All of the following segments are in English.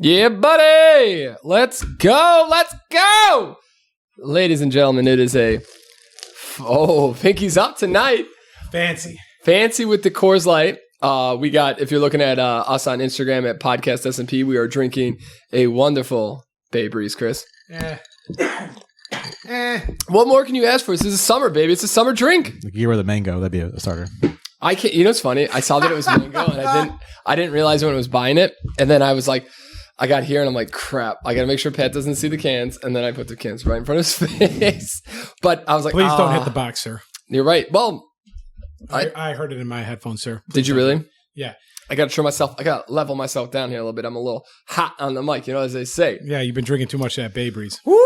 Yeah, buddy. Let's go. Let's go. Ladies and gentlemen, it is Pinky's up tonight. Fancy with the Coors Lite. We got, if you're looking at us on Instagram at Podcast S&P, we are drinking a wonderful Bay Breeze, Chris. What more can you ask for? This is summer, baby. It's a summer drink. Like you were the mango. That'd be a starter. I can't. You know what's funny? I saw that it was mango, and I didn't realize when I was buying it. And then I was like, I got here, and I'm like, crap. I got to make sure Pat doesn't see the cans. And then I put the cans right in front of his face. But I was like, please don't hit the box, sir. You're right. Well, I heard it in my headphones, sir. Please did you really? Yeah. I got to trim myself. I got to level myself down here a little bit. I'm a little hot on the mic, as they say. Yeah, you've been drinking too much of that Bay Breeze. Woo,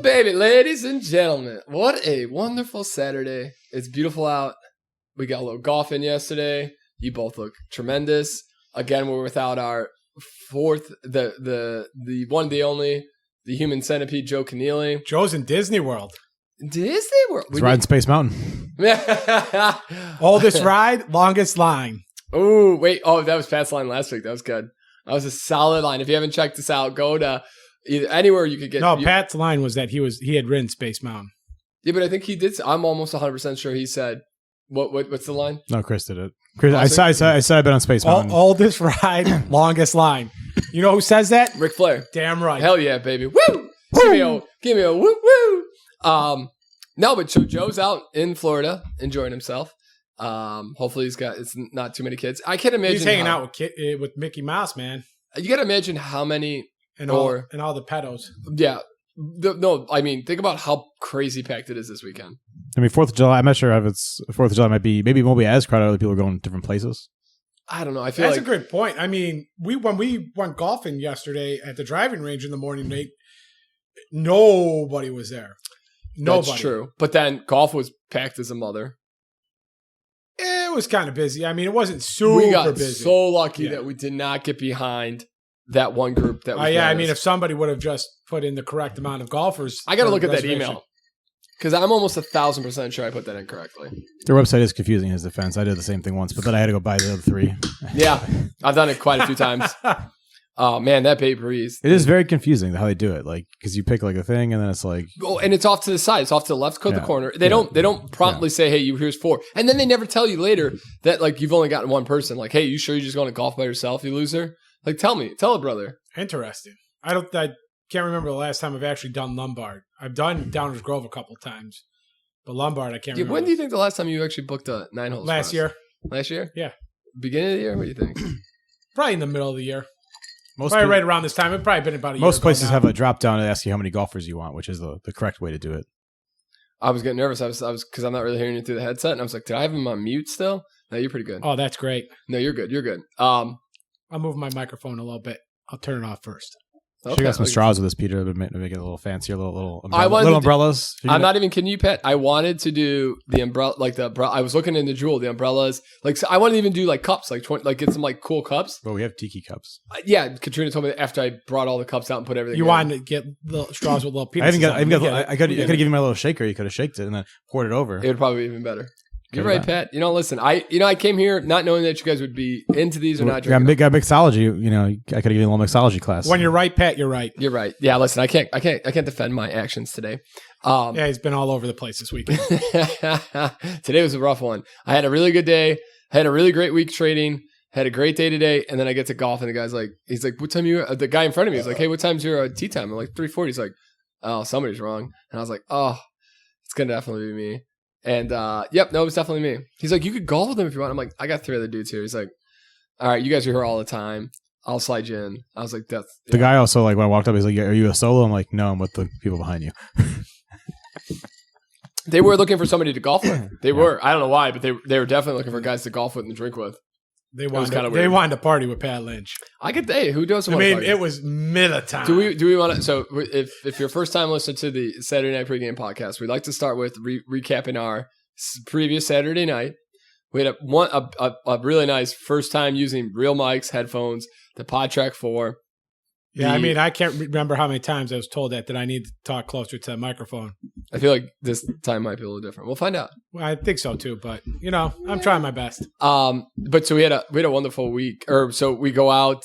baby. Ladies and gentlemen, what a wonderful Saturday. It's beautiful out. We got a little golf in yesterday. You both look tremendous. Again, we're without our fourth, the one, the only, the human centipede, Joe Keneally. Joe's in Disney World. Disney World. He's riding Space Mountain. Oldest ride, longest line. Oh, wait. Oh, that was Pat's line last week. That was good. That was a solid line. If you haven't checked this out, go to either anywhere you could get. No, Pat's line was that he had ridden Space Mountain. Yeah, but I think he did. I'm almost 100% sure he said, what's the line? No, Chris did it. Chris, I said I've been on Space Mountain. Oldest ride, longest line. You know who says that? Ric Flair. Damn right. Hell yeah, baby. Woo! Give me a woo woo. No, but so Joe's out in Florida enjoying himself. Hopefully it's not too many kids. I can't imagine he's hanging out with Mickey Mouse, man. You got to imagine how many and all the pedos. Yeah. No, I mean, think about how crazy packed it is this weekend. I mean, 4th of July, I'm not sure if it's 4th of July maybe it won't be as crowded. Other people are going to different places. I don't know. I feel that's a great point. I mean, when we went golfing yesterday at the driving range in the morning, Nate, nobody was there. Nobody. That's true. But then golf was packed as a mother. It was kind of busy. I mean, it wasn't super busy. We got so lucky that we did not get behind that one group that was I mean, if somebody would have just put in the correct amount of golfers. I got to look at that email because I'm almost 1,000% sure I put that in correctly. Their website is confusing in his defense. I did the same thing once, but then I had to go buy the other 3. Yeah, I've done it quite a few times. Oh man, that Bay Breeze. It is very confusing how they do it. Like, because you pick like a thing and then it's like, and it's off to the side. It's off to the left, the corner. They don't promptly say, "Hey, here's 4," and then they never tell you later that like you've only gotten one person. Like, "Hey, you sure you're just going to golf by yourself, you loser?" Like, tell a brother. Interesting. I can't remember the last time I've actually done Lombard. I've done Downers Grove a couple times, but Lombard I can't remember. When do you think the last time you actually booked a 9-hole? Last year. Last year? Yeah. Beginning of the year? What do you think? Probably in the middle of the year. Probably right around this time. It's probably been about a year. Most places have a drop down and ask you how many golfers you want, which is the correct way to do it. I was getting nervous. I was because I'm not really hearing you through the headset, and I was like, "Did I have him on mute still?" No, you're pretty good. Oh, that's great. No, you're good. You're good. I'll move my microphone a little bit. I'll turn it off first. Okay. Should got some straws with this, Peter, to make it a little fancier, little umbrellas. I'm not even kidding you, Pat. I wanted to do the umbrella, I was looking in the Jewel, the umbrellas. Like, so I wanted to even do like cups, like get some like cool cups. Well, we have tiki cups. Yeah, Katrina told me that after I brought all the cups out and put everything. You wanted to get little straws with little penises. I could have given you my little shaker. You could have shaked it and then poured it over. It would probably be even better. You're right, Pat. Listen, I came here not knowing that you guys would be into these or not drinking. Got mixology. I could have given you a little mixology class. When you're right, Pat, you're right. You're right. Yeah, listen, I can't defend my actions today. Yeah, he's been all over the place this weekend. Today was a rough one. I had a really good day. Had a really great week trading. Had a great day today, and then I get to golf, and the guy's like, he's like, "What time the guy in front of me is like, "Hey, what time's your tee time?" I'm like, 3:40. He's like, "Oh, somebody's wrong," and I was like, "Oh, it's gonna definitely be me." And it was definitely me. He's like, "You could golf with him if you want." I'm like, "I got 3 other dudes here." He's like, "All right, you guys are here all the time. I'll slide you in." I was like, "That's..." The guy also, like, when I walked up, he's like, "Are you a solo?" I'm like, "No, I'm with the people behind you." They were looking for somebody to golf with. They were. I don't know why, but they were definitely looking for guys to golf with and drink with. They wanted to party with Pat Lynch. Who doesn't want to party? It was middle time. Do we want to? So if you're first time listener to the Saturday Night Pregame podcast, we'd like to start with recapping our previous Saturday night. We had a really nice first time using real mics, headphones, the PodTrack 4. Yeah, I can't remember how many times I was told that I need to talk closer to the microphone. I feel like this time might be a little different. We'll find out. Well, I think so too, but I'm trying my best. But so we had a wonderful week. So we go out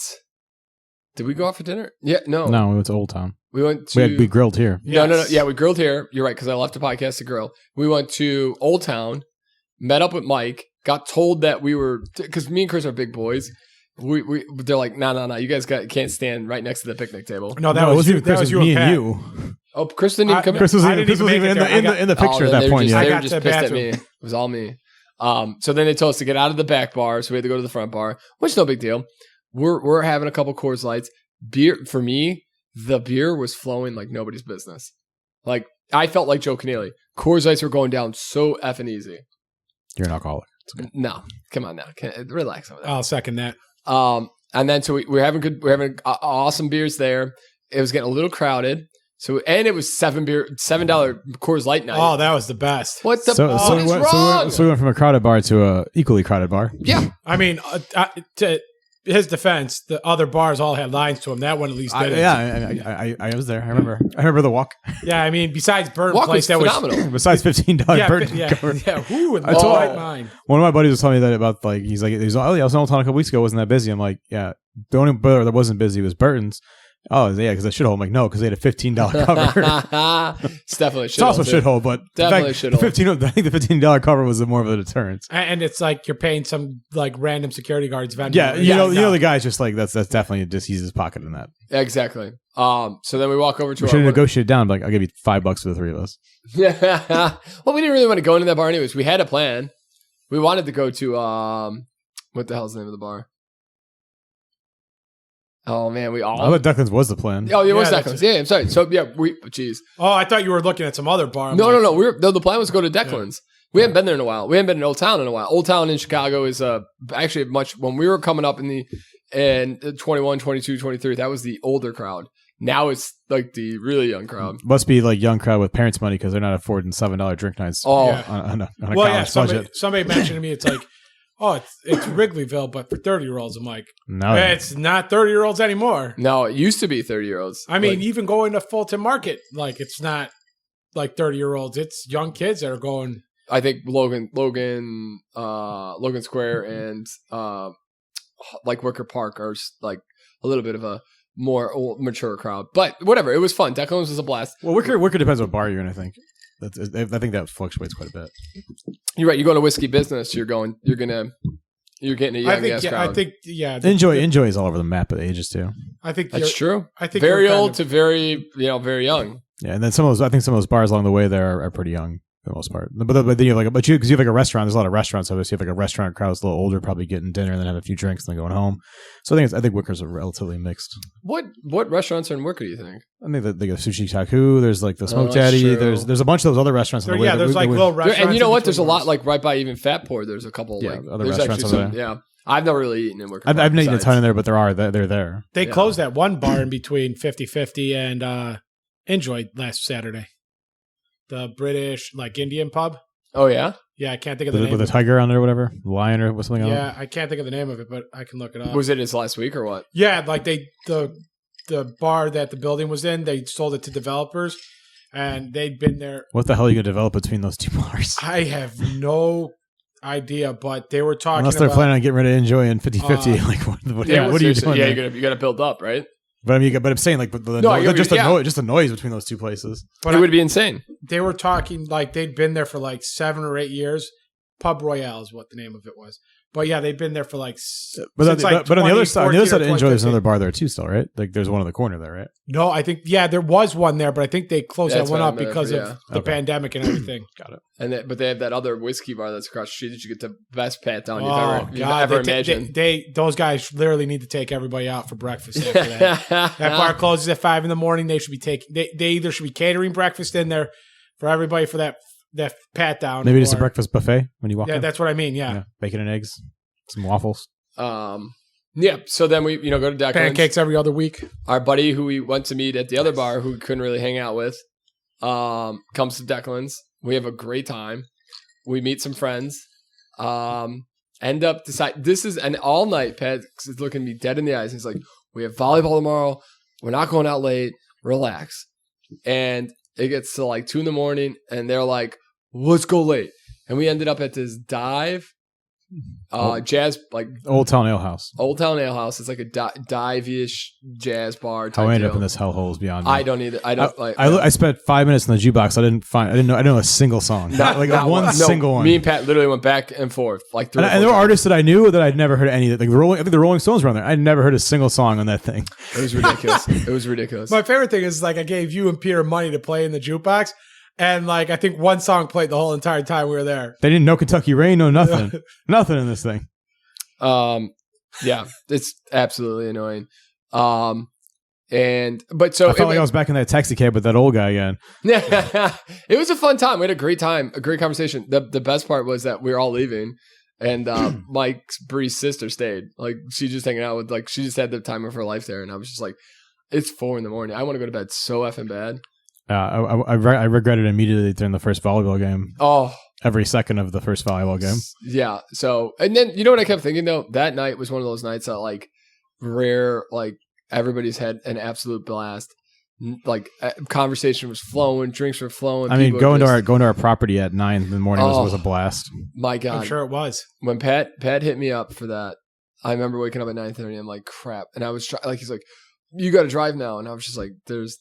Did we go out for dinner? Yeah, no. No, we went to Old Town. We went to... We grilled here. No. Yeah, we grilled here. You're right, because I left the podcast to grill. We went to Old Town, met up with Mike, got told that we were... Because me and Chris are big boys. They're like, no. You guys can't stand right next to the picnic table. No, that was you. That was you me and you. Oh, Chris didn't even come in? Chris was I didn't even even in the picture at that point. They I were got just to the pissed at bathroom. me. It was all me. So then they told us to get out of the back bar, so we had to go to the front bar, which is no big deal. We're having a couple Coors Lights. Beer, for me, the beer was flowing like nobody's business. Like, I felt like Joe Keneally. Coors Lights were going down so effing easy. You're an alcoholic. No, come on now. Relax over there. I'll second that. And then so we're having awesome beers there. It was getting a little crowded. And it was $7 Coors Light night. Oh, that was the best. What the So what is wrong? we went from a crowded bar to a equally crowded bar. Yeah. I mean, to his defense, the other bars all had lines to them. That one at least didn't. I was there. I remember the walk. Yeah, I mean, besides Burton Walk Place, was that phenomenal. Besides $15 yeah, Burton yeah, cover. yeah. Who would I told- right mind? One of my buddies was telling me that about like he's like oh yeah, I was in Old Town a couple weeks ago. Wasn't that busy? I'm like, yeah. The only bar that wasn't busy was Burton's. Oh yeah, because I shithole. I'm like, no, because they had a $15 cover. It's definitely a shithole. It's also a too. shithole, but Definitely the a fact, shithole. I think the $15 cover was more of a deterrent. And it's like you're paying some like random security guards vendor. Yeah, you know the guy's just like that's definitely just he's his pocket in that. Exactly. So then we walk over to We should have negotiated down. Like, I'll give you $5 for the three of us. Yeah. Well, we didn't really want to go into that bar anyways. We had a plan. We wanted to go to what the hell's the name of the bar? Oh man, we all. I thought Declan's was the plan. Oh, yeah, what's Yeah, that? that's- Yeah, I'm sorry. So yeah, jeez. Oh, I thought you were looking at some other bar. I'm No. like, The plan was to go to Declan's. We haven't been there in a while. We haven't been in Old Town in a while. Old Town in Chicago is actually much when we were coming up in 21, 22, 23. That was the older crowd. Now it's like the really young crowd. Must be like young crowd with parents' money because they're not affording $7 drink nights Oh, Yeah. on a well, yeah. college budget. Somebody mentioned to me, it's like, oh, it's Wrigleyville, but for 30-year-olds. I'm like, No, it's not 30-year-olds anymore. no, it used to be 30-year-olds. I mean, even going to Fulton Market, like it's not like 30-year-olds. It's young kids that are going. I think Logan Square and like Wicker Park are like a little bit of a more mature crowd, but whatever. It was fun. Declan's was a blast. well, Wicker depends what bar you're in. I think I think that fluctuates quite a bit. You're right. You're going to whiskey business. You're getting a young ass crowd. I think, yeah. Enjoy is all over the map of ages too. I think That's true. I think Very you're kind old of- to very very young. Yeah, and then some of those bars along the way there are pretty young for the most part. But then you have because you have like a restaurant. There's a lot of restaurants. So you have like a restaurant crowd that's a little older, probably getting dinner and then have a few drinks and then going home. So I think Wicker's are relatively mixed. What restaurants are in Wicker, do you think? I mean, they go Sushi Taku. There's like the Smoke that's Daddy. true. There's a bunch of those other restaurants. There, yeah, there's like little restaurants. And you know in what? There's a between lot bars. like right by even Fatport. There's a couple. Yeah, like other there's restaurants actually over some. there. Yeah, I've never really eaten in Wicker. I've not eaten a besides. ton in there, but they're there. They Yeah. closed that one bar in between 50/50 and Enjoy last Saturday. The British like Indian pub. Oh yeah. Yeah, I can't think of the With name. a tiger on there or whatever, lion or something. on it. Yeah, I can't think of the name of it, but I can look it up. Was it his last week or what? Yeah, like the bar that the building was in, they sold it to developers, and they'd been there. What the hell are you gonna develop between those two bars? I have no idea, but they were talking Unless they're about. planning on getting rid of Enjoy and 50/50. Like what are you seriously, doing? Yeah, there? you gotta build up, right? But I'm saying like but No, I get what just you're- the noise between those two places. But It would be insane. they were talking like they'd been there for like 7 or 8 years. Pub Royale is what the name of it was. But yeah, they've been there for like. But since, like, on the other side, 2014 of Enjoy, there's 2015. another bar there too, still, right? Like there's one in the corner there, right? No, I think there was one there, but I think they closed That's that one what I up meant, because yeah. of the Okay. pandemic and everything. Got it. But they have that other whiskey bar that's across the street that you get the best pat down Oh you've God, ever they, imagined. those guys literally need to take everybody out for breakfast after that. That bar closes at 5 a.m. They should be taking. They either should be catering breakfast in there for everybody for that pat down. Maybe just a or- breakfast buffet when you walk Yeah, in. that's what I mean. Yeah, Yeah, bacon and eggs, some waffles. Yeah. So then we go to Declan's. pancakes every other week. Our buddy who we went to meet at the other bar who we couldn't really hang out with comes to Declan's. We have a great time. We meet some friends. End up decide this is an all night. Pat is looking me dead in the eyes. He's like, "We have volleyball tomorrow. We're not going out late. Relax." And it gets to like 2 a.m, and they're like, "Let's go late." And we ended up at this dive Jazz, like Old Town Ale House. Old Town Ale House. It's like a dive-ish jazz bar. How I ended up deal. in this hellhole is beyond me. I don't either. I don't like. I spent 5 minutes in the jukebox. I didn't know a single song. Not one single one. Me and Pat literally went back and forth like 3 or 4 and there were times. artists that I knew that I'd never heard any. Like I think the Rolling Stones were on there. I'd never heard a single song on that thing. It was ridiculous. It was ridiculous. My favorite thing is like I gave you and Peter money to play in the jukebox, and like I think one song played the whole entire time we were there. They didn't know Kentucky Rain, no nothing, nothing in this thing. Yeah, it's absolutely annoying. But I felt like I was back in that taxi cab with that old guy again. Yeah, it was a fun time. We had a great time, a great conversation. The best part was that we were all leaving, and Bree's sister stayed. Like she just hanging out with she just had the time of her life there, and I was just like, it's 4 a.m. I want to go to bed so effing bad. I regretted it immediately during the first volleyball game. Oh. Every second of the first volleyball game. Yeah. So, and then you know what I kept thinking though? That night was one of those nights that everybody's had an absolute blast. Like conversation was flowing, drinks were flowing. I mean, going to our property at 9 in the morning was a blast. My God, I'm sure it was. When Pat hit me up for that, I remember waking up at 9:30. I'm like, crap, and I was he's like, you got to drive now, and I was just like, there's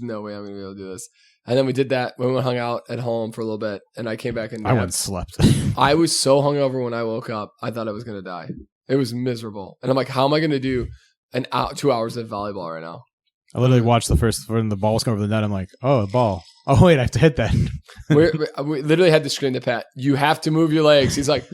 no way I'm gonna be able to do this. And then we did that. We went hung out at home for a little bit, and I came back and I went and slept. I was so hungover when I woke up. I thought I was gonna die. It was miserable, and I'm like, how am I gonna do 2 hours of volleyball right now? I literally watched the first when the ball was coming over the net. I'm like, oh, a ball. Oh wait, I have to hit that. we literally had to scream to Pat, you have to move your legs. He's like,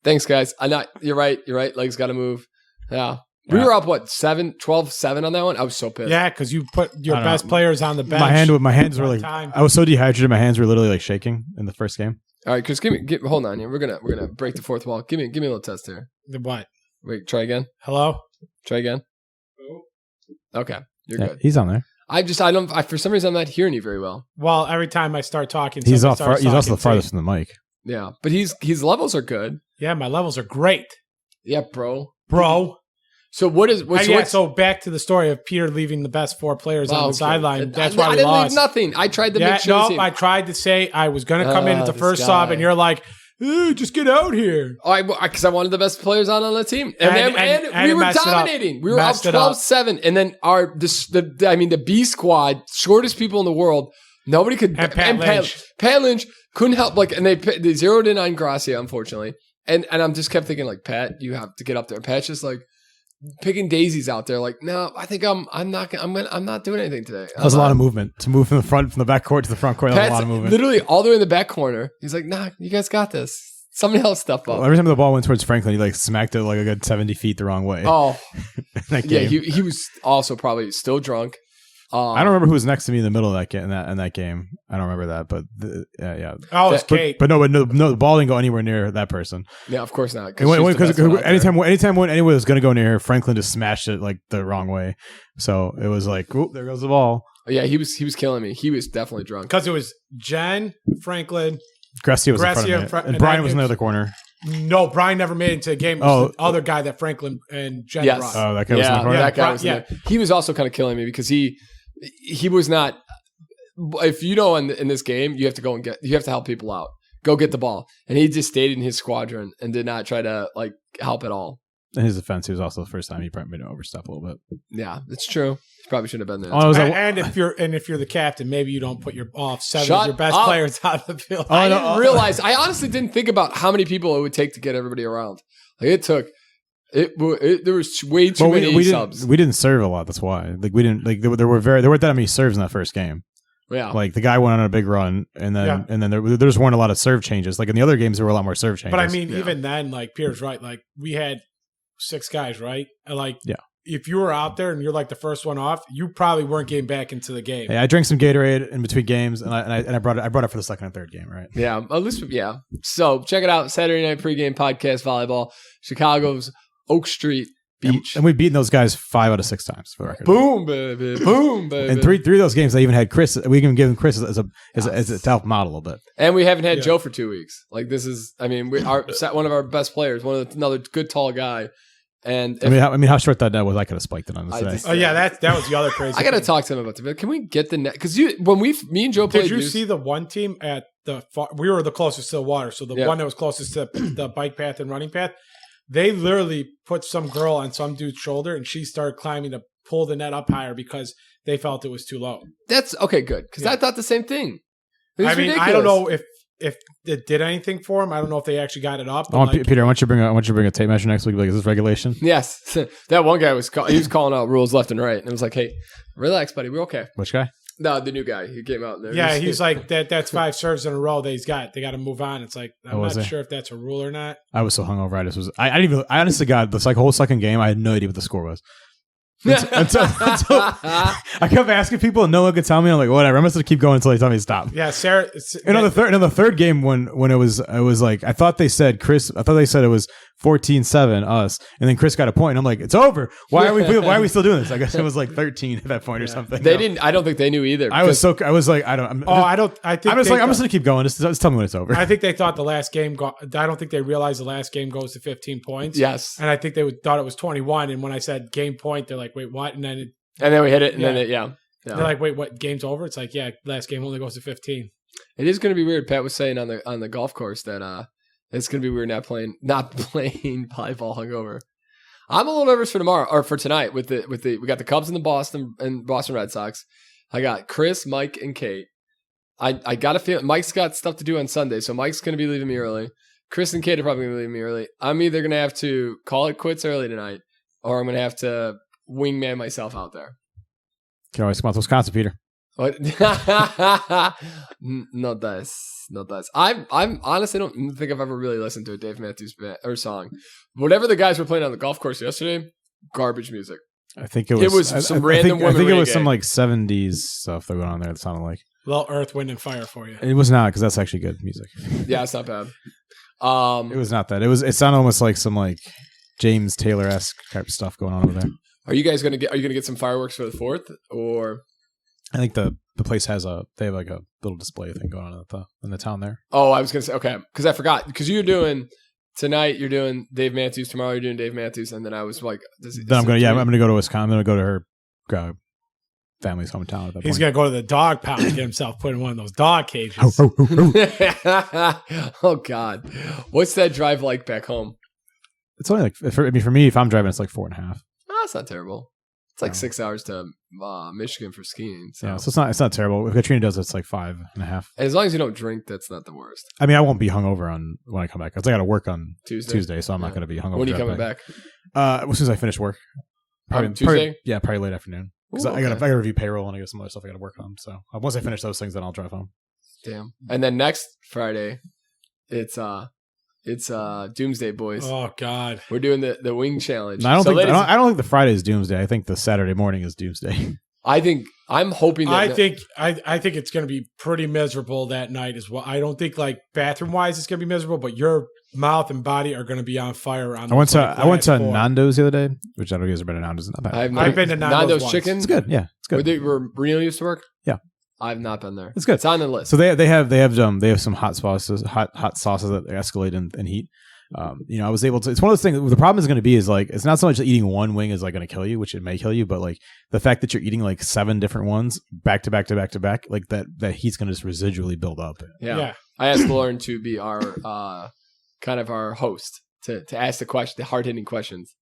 thanks guys. You're right. Legs got to move. Yeah. We were up 12-7 on that one. I was so pissed. Yeah, because you put your best players on the bench. My hands were like, I was so dehydrated. My hands were literally like shaking in the first game. All right, Chris, hold on here. We're gonna break the fourth wall. Give me a little test here. The what? Wait, try again. Hello. Try again. Okay, you're good. He's on there. For some reason I'm not hearing you very well. Well, every time I start talking, he's also the farthest from the mic. Yeah, but his levels are good. Yeah, my levels are great. Yeah, bro. So so back to the story of Peter leaving the best 4 players on the sideline. That's why I we didn't lost. leave nothing. I tried to make sure. No, I tried to say I was going to come in at the first sub, and you're like, just get out here. Because I wanted the best players on the team, and we were dominating. We were up 12-7, and then the B squad, shortest people in the world, nobody could. And Pat Lynch couldn't help. And they zeroed in on Gracia, unfortunately, and I'm just kept thinking Pat, you have to get up there. And Pat's just picking daisies out there. No, I think I'm not doing anything today. There's a lot of movement to move from the back court to the front court. There's a lot of movement. Literally all the way in the back corner. He's like, nah, you guys got this. Somebody else step up. Well, every time the ball went towards Franklin, he smacked it a good 70 feet the wrong way. Oh, yeah. He was also probably still drunk. I don't remember who was next to me in the middle of that game. In that game, I don't remember that, but yeah. Oh, it's Kate. But no, the ball didn't go anywhere near that person. Yeah, of course not. Because anytime when anyone was going to go near her, Franklin just smashed it the wrong way. So it was like, oop, there goes the ball. Yeah, he was killing me. He was definitely drunk because it was Jen, Franklin, Gracia was in front of me, and Brian was in the other corner. No, Brian never made it into the game. It was the other guy that Franklin and Jen brought. Oh, that guy was in the corner. That guy was there. He was also kind of killing me because he was not. If in this game, you have to help people out. Go get the ball, and he just stayed in his squadron and did not try to help at all. In his defense, he was also the first time he probably made an overstep a little bit. Yeah, it's true. He probably shouldn't have been there. And if you're the captain, maybe you don't put your 7 of your best players on the field. I didn't realize. I honestly didn't think about how many people it would take to get everybody around. There was way too many subs. We didn't serve a lot. That's why. We didn't there weren't that many serves in that first game. Yeah, the guy went on a big run, and then there just weren't a lot of serve changes. In the other games, there were a lot more serve changes. But I mean, even then, Peter's right. We had 6 guys, right? If you were out there and you're the first one off, you probably weren't getting back into the game. Hey, I drank some Gatorade in between games, and I brought it for the second and third game, right? Yeah, at least So check it out, Saturday Night Pregame Podcast Volleyball, Chicago's Oak Street Beach, and we've beaten those guys 5 out of 6 times for the record. Boom, baby, boom, baby. And three of those games, I even had Chris. We can give him Chris as to help him out a little bit. And we haven't had Joe for 2 weeks. This is, we are one of our best players, another good tall guy. And how short that net was, I could have spiked it on the side. That was the other crazy. I got to talk to him about that. Can we get the net? Because me and Joe played. Did you see the one team at we were the closest to the water, so the one that was closest to the bike path and running path. They literally put some girl on some dude's shoulder, and she started climbing to pull the net up higher because they felt it was too low. That's okay, good, because I thought the same thing. I mean, ridiculous. I don't know if it did anything for him. I don't know if they actually got it up. Peter, I want you to bring a tape measure next week. Like, is this regulation? Yes, that one guy was calling out rules left and right, and it was like, "Hey, relax, buddy, we're okay." Which guy? No, the new guy. He came out there. Yeah, he's like that's 5 serves in a row that they got to move on. It's like, I'm not sure if that's a rule or not. I was so hungover. I didn't even, I honestly, God, this whole second game, I had no idea what the score was. until I kept asking people and no one could tell me. I'm like, whatever. I'm just gonna keep going until they tell me to stop. Yeah, Sarah. And on the third game when it was like, I thought they said it was 14-7 us, and then Chris got a point. And I'm like, it's over. Why are we still doing this? I guess it was like 13 at that point or something. They didn't. I don't think they knew either. I was like, I'm just gonna keep going. Just tell me when it's over. I think they thought the last game. I don't think they realized the last game goes to 15 points. Yes, and I think they thought it was 21. And when I said game point, they're like, wait, what? And then we hit it, and then they're like, wait, what? Game's over? It's like, yeah, last game only goes to 15. It is going to be weird. Pat was saying on the golf course that it's going to be weird not playing volleyball hungover. I'm a little nervous for tomorrow or for tonight with the we got the Cubs and the Boston Red Sox. I got Chris, Mike, and Kate. I got a feel Mike's got stuff to do on Sunday, so Mike's going to be leaving me early. Chris and Kate are probably going to be leaving me early. I'm either going to have to call it quits early tonight, or I'm going to have to wingman myself out there. Can always come out to Wisconsin, Peter. What? No dice. I'm honestly don't think I've ever really listened to a Dave Matthews song. Whatever the guys were playing on the golf course yesterday, garbage music. I think it was some random women. I think it was reggae. Some like 70s stuff that went on there. It sounded like a little Earth, Wind, and Fire for you. It was not, because that's actually good music. Yeah, it's not bad. It was not that. It sounded almost like some like James Taylor-esque type of stuff going on over there. Are you gonna get some fireworks for the 4th, or? I think the place they have like a little display thing going on in the town there. Oh, I was gonna say, okay, because I forgot, because you're doing tonight. You're doing Dave Matthews tomorrow. You're doing Dave Matthews, and then I was like, I'm gonna go to Wisconsin. I'm gonna go to her family's hometown at that He's point. gonna go to the dog pound and get himself put in one of those dog cages. Oh God, what's that drive like back home? It's only like for me, if I'm driving, it's like 4.5. Oh, it's not terrible. It's like 6 hours to Michigan for skiing. So. Yeah, so it's not terrible. If Katrina does, it's like 5.5. And as long as you don't drink, that's not the worst. I mean, I won't be hungover when I come back, because I got to work on Tuesday, so I'm not going to be hungover. When are you coming back? As soon as I finish work. Tuesday? Probably late afternoon. Because I got to review payroll and I got some other stuff I got to work on. So once I finish those things, then I'll drive home. Damn. And then next Friday, it's Doomsday Boys. Oh God, we're doing the wing challenge. No, I don't think the Friday is Doomsday. I think the Saturday morning is Doomsday. I'm hoping that I think it's going to be pretty miserable that night as well. I don't think like bathroom wise it's going to be miserable, but your mouth and body are going to be on fire. I went to Nando's the other day, which I don't know if you guys have been to Nando's. Not bad. I've been to Nando's Chicken. It's good. Yeah, it's good. Where Reno used to work. Yeah. I've not been there. It's good. It's on the list. So they have some hot sauces that escalate in heat. I was able to. It's one of those things. The problem is going to be like it's not so much that eating one wing is like going to kill you, which it may kill you, but like the fact that you're eating like 7 different ones back to back to back to back, like that heat's going to just residually build up. Yeah. I asked Lauren to be our kind of our host to ask the hard hitting questions.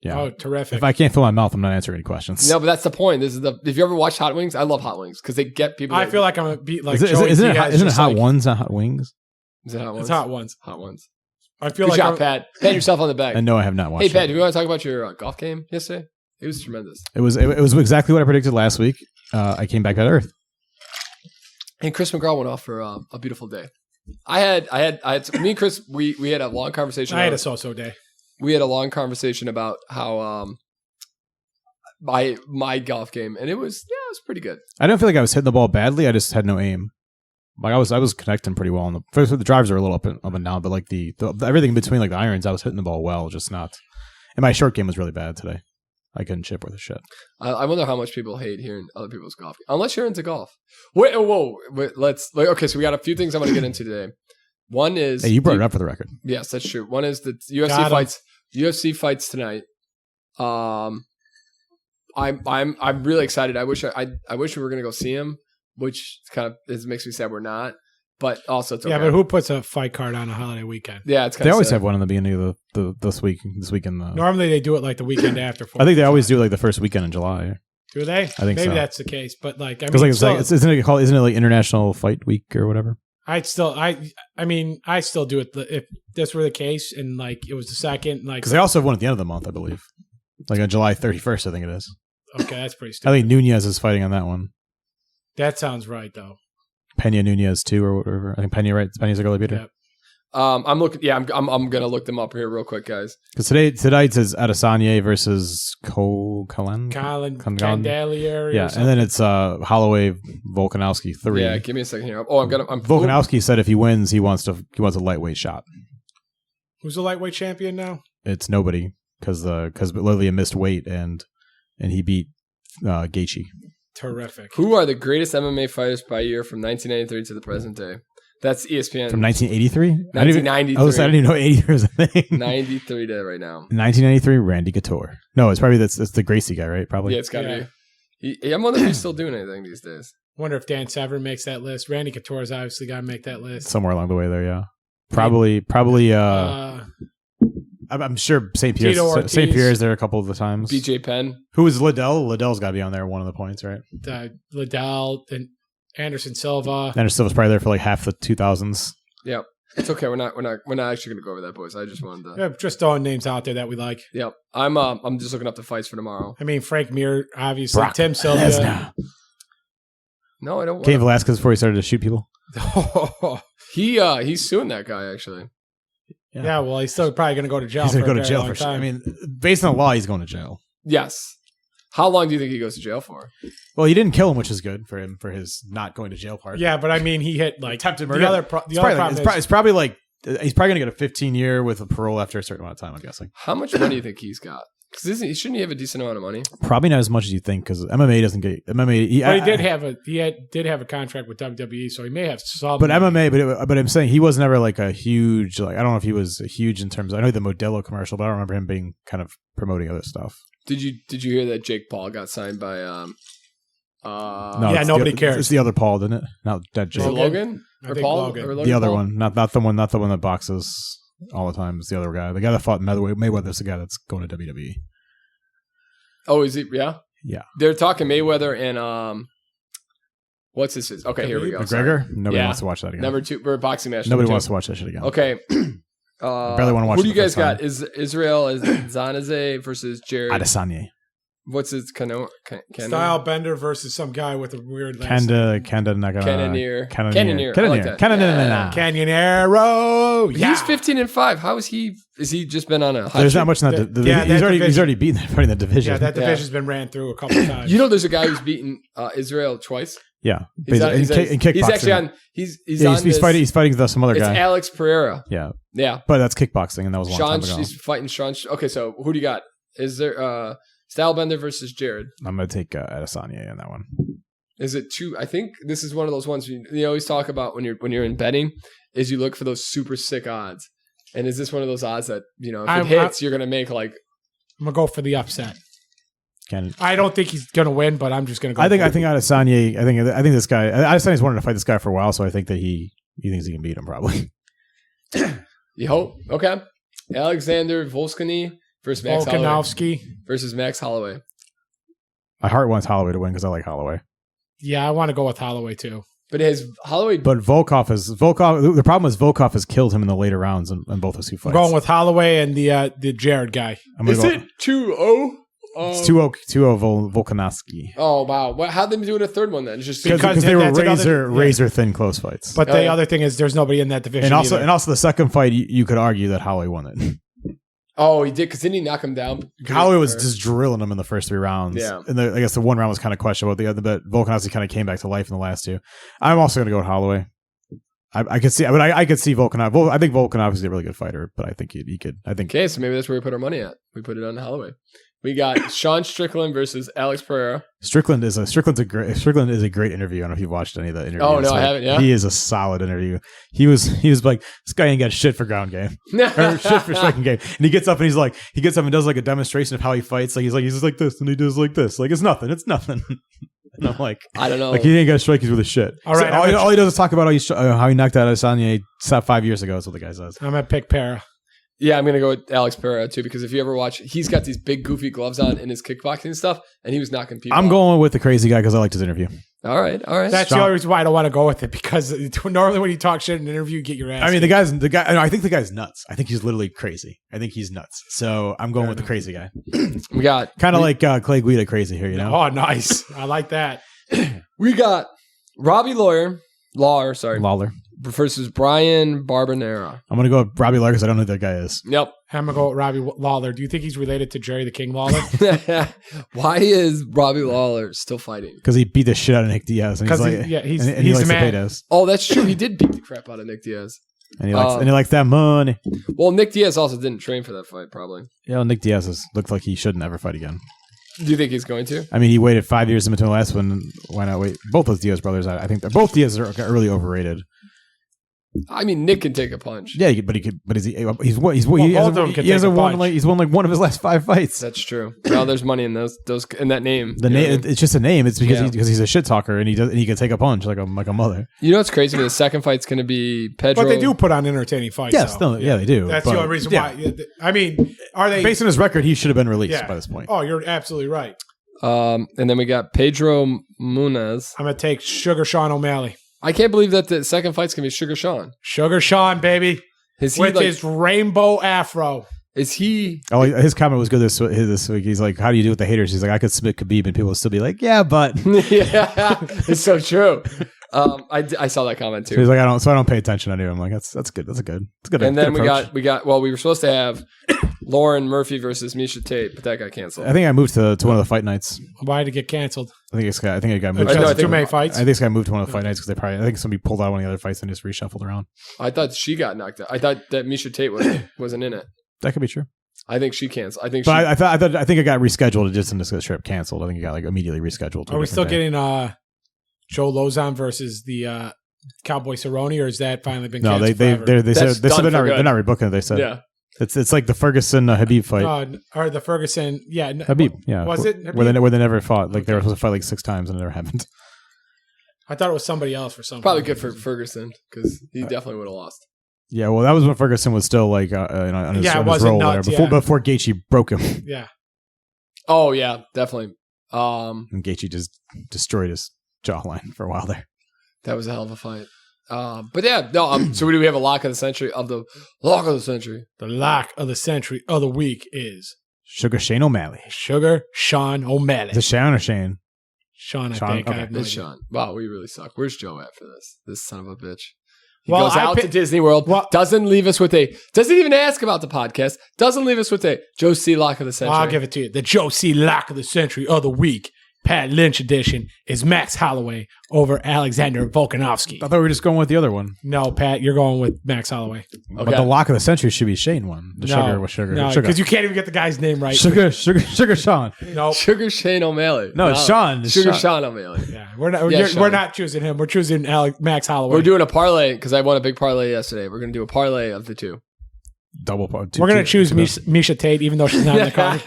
Yeah. Oh, terrific! If I can't fill my mouth, I'm not answering any questions. No, but that's the point. If you ever watch Hot Wings, I love Hot Wings because they get people. I feel like I'm gonna be like. Isn't it Hot Ones, not Hot Wings? Is it Hot Ones? It's Hot Ones. Hot Ones. I feel Good like job, Pat. Pat yourself on the back. And no, I have not watched. Hey, Pat, do you want to talk about your golf game yesterday? It was tremendous. It was exactly what I predicted last week. I came back at Earth. And Chris McGraw went off for a beautiful day. I had me and Chris. We had a long conversation. I had a so-so day. We had a long conversation about how my golf game, and it was pretty good. I didn't feel like I was hitting the ball badly. I just had no aim. Like I was connecting pretty well. The drives are a little up and down, but like the everything in between, like the irons, I was hitting the ball well, just not. And my short game was really bad today. I couldn't chip worth a shit. I wonder how much people hate hearing other people's golf, unless you're into golf. Wait, okay. So we got a few things I want to get into today. One is you brought it up for the record. Yes, that's true. One is the UFC fights. UFC fights tonight. I'm really excited. I wish we were gonna go see him, which kind of makes me sad we're not. but also it's okay. Yeah, but who puts a fight card on a holiday weekend? Yeah, it's kind They of always sad. have one in the beginning of this weekend. Normally they do it like the weekend after. I think they always do it like the first weekend in July. Do they? think Maybe so. that's the case, but like I Because mean, isn't it like International Fight Week or whatever? I still do it if this were the case and like it was the second, like Because they also have one at the end of the month, I believe. Like on July 31st, I think it is. okay, that's pretty I stupid. think Nunez is fighting on that one. That sounds right though. Pena Nunez too, or whatever. I think Pena, right? Pena's a goalie beater. Yeah. I'm looking. Yeah, I'm gonna look them up here real quick, guys. Because today it says Adesanya versus Colin Candelier. Yeah, and then it's Holloway Volkanovski 3. Yeah, give me a second here. Oh, I'm Volkanovski said if he wins, he wants a lightweight shot. Who's the lightweight champion now? It's nobody because Lillian missed weight and he beat Gaethje. Terrific. Who are the greatest MMA fighters by year from 1993 to the present day? That's ESPN. From 1983? 1993. I didn't even know 80 was a thing. 93 to right now. 1993, Randy Couture. No, it's probably that's the Gracie guy, right? Probably. Yeah, it's got to be. I'm wondering if he's still doing anything these days. Wonder if Dan Severn makes that list. Randy Couture's obviously got to make that list. Somewhere along the way there, yeah. Probably. I'm sure St. Pierre's there a couple of the times. BJ Penn. Who is Liddell? Liddell's got to be on there one of the points, right? Liddell and Anderson Silva. Anderson Silva's probably there for like half the 2000s. Yep. It's okay. We're not actually gonna go over that, boys. I just wanted to. Yeah, just throwing names out there that we like. Yep. I'm just looking up the fights for tomorrow. I mean, Frank Mir, obviously. Brock Tim Silva. Lesnar. No, I don't. Cain Velasquez before he started to shoot people. He's suing that guy actually. Yeah, well, he's still probably going to go to jail. He's going to go to a very jail long for sure. time. I mean, based on the law, he's going to jail. Yes. How long do you think he goes to jail for? Well, he didn't kill him, which is good for him for his not going to jail part. Yeah, but I mean, he hit like attempted the murder. other problem is It's probably like he's probably going to get a 15-year with a parole after a certain amount of time. I'm guessing. How much money do you think he's got? Because shouldn't he have a decent amount of money? Probably not as much as you think, because MMA doesn't get MMA. But he did have a contract with WWE, so he may have some. But MMA, but I'm saying he was never like a huge. Like I don't know if he was huge in terms of. I know the Modelo commercial, but I don't remember him being kind of promoting other stuff. Did you hear that Jake Paul got signed by? No, yeah, nobody cares. It's the other Paul, isn't it? Not that Jake. Is it Logan I or think Paul? Logan. Or Logan The other Paul? one, not the one that boxes all the time. It's the other guy. The guy that fought Mayweather's the guy that's going to WWE. Oh, is it? Yeah. Yeah. They're talking Mayweather and what's this? Okay, here we go. McGregor. Nobody Yeah. wants to watch that again. Number 2 for a boxing match. Nobody number wants 2. to watch that shit again. Okay. Barely want to watch. Who do it you the guys first time. got? Is Israel is Zanaze versus Jared? Adesanya. What's his Style Bender versus some guy with a weird last name. Cannonier. Cannoniero. Yeah. He's 15-5. How is he? Is he just been on a? There's not much in that. He's already beaten everybody in the division. Yeah, that division's been ran through a couple of times. You know, there's a guy who's beaten Israel twice. Yeah, He's kickboxing. He's actually on. He's fighting some other it's guy. Alex Pereira. Yeah, Yeah. but that's kickboxing, and that was a long Sean. time ago. He's fighting Sean. Okay, so who do you got? Is there Stylebender versus Jared? I'm gonna take Adesanya in that one. Is it two? I think this is one of those ones you always talk about when you're in betting. Is you look for those super sick odds, and is this one of those odds that if it hits, you're gonna make like? I'm gonna go for the upset. Can I don't think he's gonna win, but I'm just gonna go. I think Adesanya. I think this guy. Adesanya's wanted to fight this guy for a while, so I think that he thinks he can beat him probably. You hope. Okay. Alexander Volkanovski versus Max Holloway. Versus Max Holloway. My heart wants Holloway to win because I like Holloway. Yeah, I want to go with Holloway too. But has Holloway? But Volkov. The problem is Volkov has killed him in the later rounds in both those two fights. I'm going with Holloway and the Jared guy. Is it 2-0? It's 2-0 Volkanovski. Oh wow! How'd they do it a third one then? Just Because they were razor thin close fights. But the other thing is, there's nobody in that division. And also the second fight, you could argue that Holloway won it. Oh, he did, because didn't he knock him down? Holloway was just drilling him in the first 3 rounds. Yeah. And I guess the one round was kind of questionable. But Volkanovski kind of came back to life in the last 2. I'm also going to go with Holloway. I could see Volkanovski. I think Volkanovski is a really good fighter, but I think he could. Okay, so maybe that's where we put our money at. We put it on Holloway. We got Sean Strickland versus Alex Pereira. Strickland is a great interview. I don't know if you've watched any of the interviews. Oh no, I haven't. Yeah, he is a solid interview. He was like, this guy ain't got shit for ground game or shit for striking game. And he gets up and does like a demonstration of how he fights. Like he's like this and he does like this. Like it's nothing. And I'm like, I don't know. like he ain't got strikies with his shit. All right, all he does is talk about how he knocked out Adesanya 5 years ago. Is what the guy says. I'm gonna pick Para. Yeah, I'm gonna go with Alex Pereira too, because if you ever watch, he's got these big goofy gloves on in his kickboxing stuff, and he was knocking people. I'm going with the crazy guy because I liked his interview. All right. That's the only reason why I don't want to go with it, because normally when you talk shit in an interview, you get your ass. I mean, the guy. I think the guy's nuts. I think he's literally crazy. I think he's nuts. So I'm going with the crazy guy. We got kind of like Clay Guida crazy here, you know? Oh, nice. I like that. We got Robbie Lawler versus Brian Barbanera. I'm gonna go with Robbie Lawler because I don't know who that guy is. Yep. I'm gonna go with Robbie Lawler. Do you think he's related to Jerry the King Lawler? Why is Robbie Lawler still fighting? Because he beat the shit out of Nick Diaz. Because he's the man. Oh, that's true. He did beat the crap out of Nick Diaz. And he likes that money. Well, Nick Diaz also didn't train for that fight, probably. Yeah, well, Nick Diaz looks like he shouldn't ever fight again. Do you think he's going to? I mean, he waited 5 years in between the last one. Why not wait? Both those Diaz brothers, I think both Diaz are really overrated. I mean, Nick can take a punch. Yeah, but he could. But is he? He's both of them can take a punch. He's won like one of his last 5 fights. That's true. Well, there's money in those in that name. The name. It's just a name. It's because he's a shit talker and he can take a punch like a mother. You know what's crazy? The second fight's going to be Pedro. But they do put on entertaining fights. Yes, yeah, they do. That's the only reason why. I mean, are they based on his record? He should have been released by this point. Oh, you're absolutely right. And then we got Pedro Munez. I'm gonna take Sugar Sean O'Malley. I can't believe that the second fight's gonna be Sugar Sean. Sugar Sean, baby, with his rainbow afro. Is he? Oh, his comment was good this week. He's like, "How do you do with the haters?" He's like, "I could submit Khabib, and people will still be like, yeah, but." Yeah, it's so true. I saw that comment too. So he's like, I don't pay attention to him. I'm like, that's good. That's good. And then we got. Well, we were supposed to have Lauren Murphy versus Misha Tate, but that got canceled. I think I moved to one of the fight nights. Why did it get canceled? I think it got moved. Because too many fights. I think this guy moved to one of the fight nights because I think somebody pulled out one of the other fights and just reshuffled around. I thought she got knocked out. I thought that Misha Tate wasn't in it. That could be true. I think she canceled. I think it got rescheduled. It just didn't get strip canceled. I think it got like immediately rescheduled. Are we still getting Joe Lozon versus the Cowboy Cerrone, or has that finally been canceled? No, they said they're not rebooking it. They said it's like the Ferguson Habib fight. Or the Ferguson, Habib, yeah. Was it Habib? Where they never fought? Like they were supposed to fight like 6 times and it never happened. I thought it was somebody else for something. Probably good for Ferguson because he definitely would have lost. Yeah, well, that was when Ferguson was still like on his roll nuts, there before Gaethje broke him. Yeah. Oh yeah, definitely. And Gaethje just destroyed his jawline for a while there. That was a hell of a fight. But yeah, no. So do we have a lock of the century of the lock of the century? The lock of the century of the week is Sugar Shane O'Malley. Sugar Sean O'Malley. Is it Sean or Shane? Sean, I think. Okay. It's Sean. Wow, we really suck. Where's Joe at for this? This son of a bitch. He goes out to Disney World, doesn't leave us with doesn't even ask about the podcast, doesn't leave us with Joe C. Lock of the Century. I'll give it to you. The Joe C. Lock of the Century of the week, Pat Lynch edition, is Max Holloway over Alexander Volkanovski. I thought we were just going with the other one. No, Pat, you're going with Max Holloway. Okay. But the Lock of the Century should be Shane one. Sugar. No, because you can't even get the guy's name right. Sugar Sean. No, Sugar Shane O'Malley. No, it's Sean. Sean O'Malley. Yeah, we're not choosing him. We're choosing Max Holloway. We're doing a parlay because I won a big parlay yesterday. We're going to do a parlay of the two. Double parlay. We're going to choose Misha Tate, even though she's not in the card.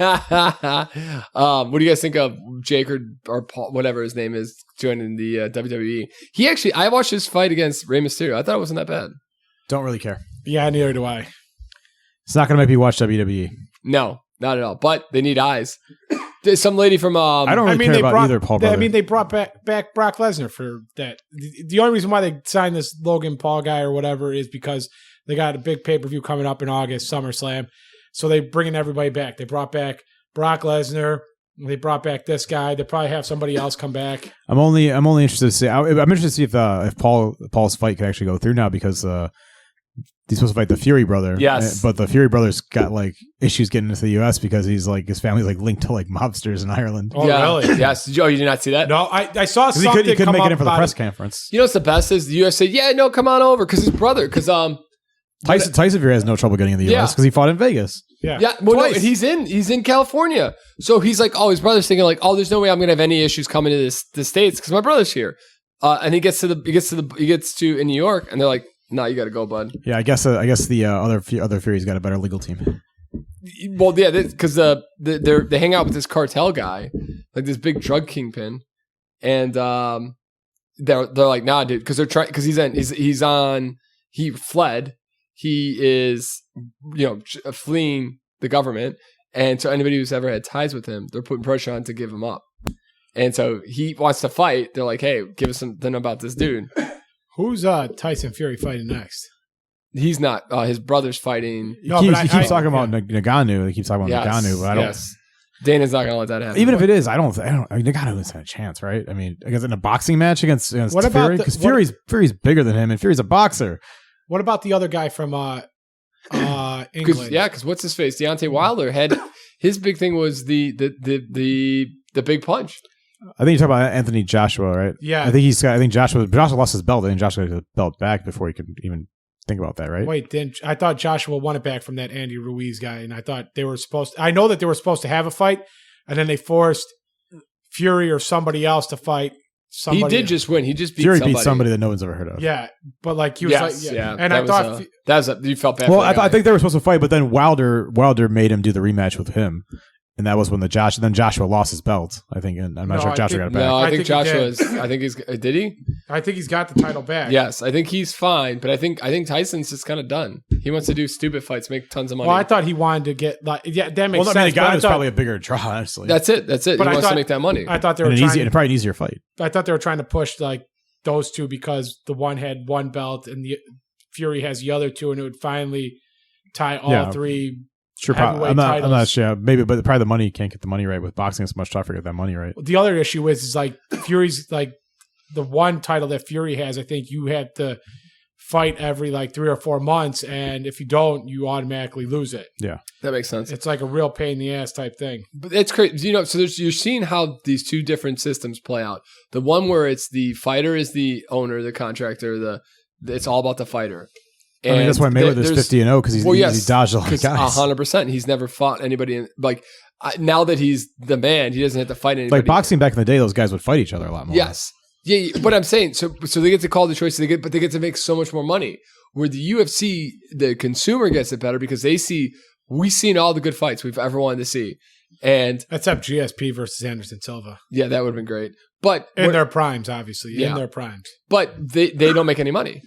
What do you guys think of Jake or Paul, whatever his name is, joining the WWE? I watched his fight against Rey Mysterio. I thought it wasn't that bad. Don't really care. Yeah, neither do I. It's not going to make me watch WWE. No, not at all. But they need eyes. There's some lady from. I don't really care about either Paul brother. I mean, they brought back Brock Lesnar for that. The only reason why they signed this Logan Paul guy or whatever is because they got a big pay-per-view coming up in August, SummerSlam. So they bringing everybody back. They brought back Brock Lesnar. They brought back this guy. They probably have somebody else come back. I'm only interested to see. I'm interested to see if Paul's fight could actually go through now because he's supposed to fight the Fury brother. Yes, but the Fury brother's got like issues getting into the U.S. because he's like his family's like linked to like mobsters in Ireland. Oh, really? Yes. Joe, you did not see that? No, I saw something. He couldn't make it in for the press conference. You know what's the best is the U.S. said, "Yeah, no, come on over," because his brother, because Tyson Fury has no trouble getting in the U.S. because he fought in Vegas. Yeah. Well, no, he's in California, so he's like, his brother's thinking like, there's no way I'm gonna have any issues coming to the States because my brother's here, and he gets to in New York, and they're like, no, you got to go, bud. Yeah, I guess the other Fury's got a better legal team. Well, yeah, because they hang out with this cartel guy, like this big drug kingpin, and they're like, nah, dude, because they're trying because he fled. He is fleeing the government, and so anybody who's ever had ties with him, they're putting pressure on to give him up. And so he wants to fight. They're like, hey, give us something about this dude. Who's Tyson Fury fighting next? He's not. His brother's fighting. He keeps talking about Ngannou. He keeps talking about Ngannou, but I don't. Yes. Dana's not going to let that happen. Even if it is, I mean, Ngannou isn't a chance, right? I mean, in a boxing match against Fury, because Fury's bigger than him, and Fury's a boxer. What about the other guy from England? Because what's his face? Deontay Wilder had his big thing was the big punch. I think you're talking about Anthony Joshua, right? Yeah. I think Joshua lost his belt. I think Joshua got the belt back before he could even think about that, right? Wait, I thought Joshua won it back from that Andy Ruiz guy, and I thought I know that they were supposed to have a fight, and then they forced Fury or somebody else to fight somebody. He did just win. He just beat Fury beat somebody that no one's ever heard of. Yeah, but like he was and I thought you felt bad. Well, I think they were supposed to fight, but then Wilder made him do the rematch with him. And that was when Joshua lost his belt, I think. And I'm not sure if Joshua got it back. No, I think Joshua did he? I think he's got the title back. Yes, I think he's fine, but I think Tyson's just kind of done. He wants to do stupid fights, make tons of money. Well, I thought he wanted to get that makes sense. Well, Ngannou was probably a bigger draw, honestly. That's it. But he wants to make that money. I thought they were probably an easier fight. I thought they were trying to push like those two because the one had one belt and the Fury has the other two, and it would finally tie all three. Sure, I'm not sure. Maybe, but probably the money, you can't get the money right with boxing. It's much tougher to get that money right. The other issue is like Fury's like the one title that Fury has. I think you have to fight every like 3 or 4 months, and if you don't, you automatically lose it. Yeah, that makes sense. It's like a real pain in the ass type thing. But it's crazy, So you're seeing how these two different systems play out. The one where it's the fighter is the owner, the contractor. It's all about the fighter. And I mean, that's why Mayweather's 50-0 because he dodged a lot of guys. 100%. He's never fought anybody. Now that he's the man, he doesn't have to fight anybody. Like boxing back in the day, those guys would fight each other a lot more. Yes. Yeah, but I'm saying, so they get to call the choice, but they get to make so much more money. Where the UFC, the consumer gets it better because we've seen all the good fights we've ever wanted to see. And except GSP versus Anderson Silva. Yeah, that would have been great. But in their primes, obviously. Yeah. In their primes. But they don't make any money.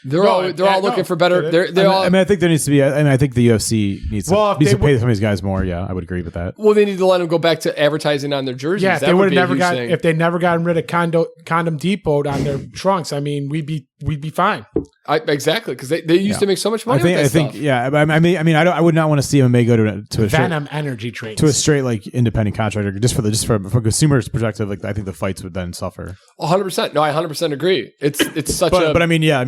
They're all looking for better. I think there needs to be. I think the UFC needs to pay some of these guys more. Yeah, I would agree with that. Well, they need to let them go back to advertising on their jerseys. Yeah, if they never gotten rid of Condom Depot on their trunks. I mean, we'd be fine. Exactly, because they used to make so much money. I think. Yeah, I would not want to see MMA go to a Venom Energy Drinks to a straight like independent contractor just from a consumer's perspective. Like I think the fights would then suffer. 100%. No, I 100% agree. It's such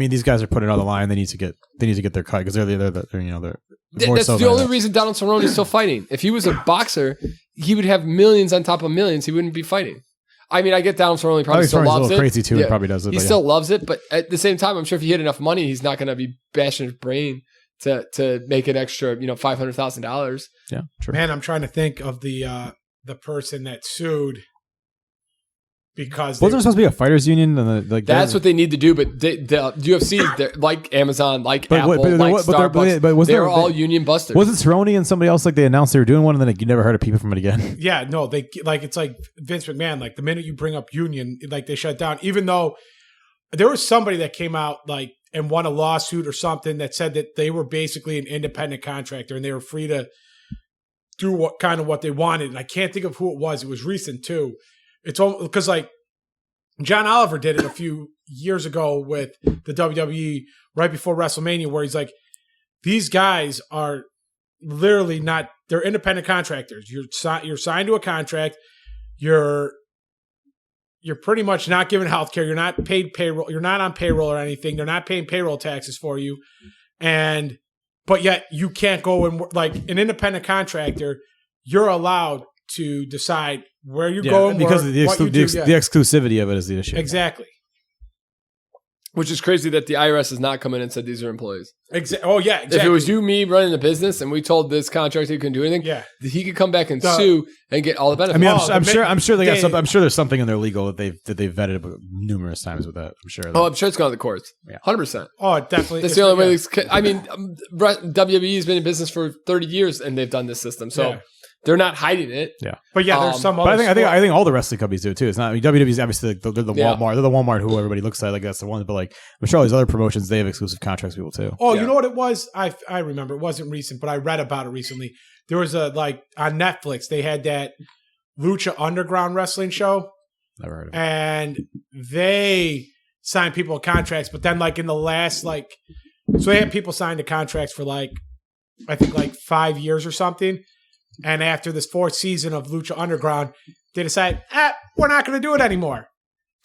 these guys are putting it on the line. They need to get their cut because they're that's the only reason Donald Cerrone is still fighting. If he was a boxer, he would have millions on top of millions. He wouldn't be fighting. I mean, I get Donald Cerrone probably still loves it. He's a little crazy too. Yeah. He probably does it. He still loves it, but at the same time, I'm sure if he had enough money, he's not going to be bashing his brain to make an extra, $500,000. Yeah, true. Man, I'm trying to think of the person that sued. Because wasn't there supposed to be a fighters union? And that's what they need to do. But the UFC, they're like Amazon, like Apple, like Starbucks, they're all union busters. Wasn't Cerrone and somebody else they announced they were doing one, and then you never heard of people from it again? Yeah, no, it's like Vince McMahon. Like the minute you bring up union, they shut down. Even though there was somebody that came out and won a lawsuit or something that said that they were basically an independent contractor and they were free to do what they wanted. And I can't think of who it was. It was recent too. It's because John Oliver did it a few years ago with the WWE right before WrestleMania, where he's like, these guys are literally they're independent contractors. You're signed to a contract. You're pretty much not given healthcare. You're not paid payroll. You're not on payroll or anything. They're not paying payroll taxes for you. But yet you can't go and like an independent contractor, you're allowed to decide where you go because of the exclusivity of it is the issue. Exactly. Which is crazy that the IRS has not come in and said these are employees. Exactly. If it was me running the business and we told this contractor he couldn't do anything, he could come back and sue and get all the benefits. I mean, I'm sure they got something. I'm sure there's something in their legal that they've vetted numerous times with that. I'm sure. I'm sure it's gone to the courts. 100%. Oh, definitely. That's the only way. I mean, WWE has been in business for 30 years and they've done this system. So They're not hiding it. Yeah, but there's some. But other I think all the wrestling companies do it too. It's not. I mean, WWE's obviously like they're the Yeah. Walmart. They're the Walmart who everybody looks at. Like that's the one. But like I'm sure all these other promotions, they have exclusive contracts with people too. Oh, Yeah. you know what it was? I remember. It wasn't recent, but I read about it recently. There was on Netflix. They had that Lucha Underground wrestling show. Never heard of it. And they signed people with contracts, but then in the last so they had people signed the contracts for I think 5 years or something. And after this 4th season of Lucha Underground, they decided, we're not going to do it anymore.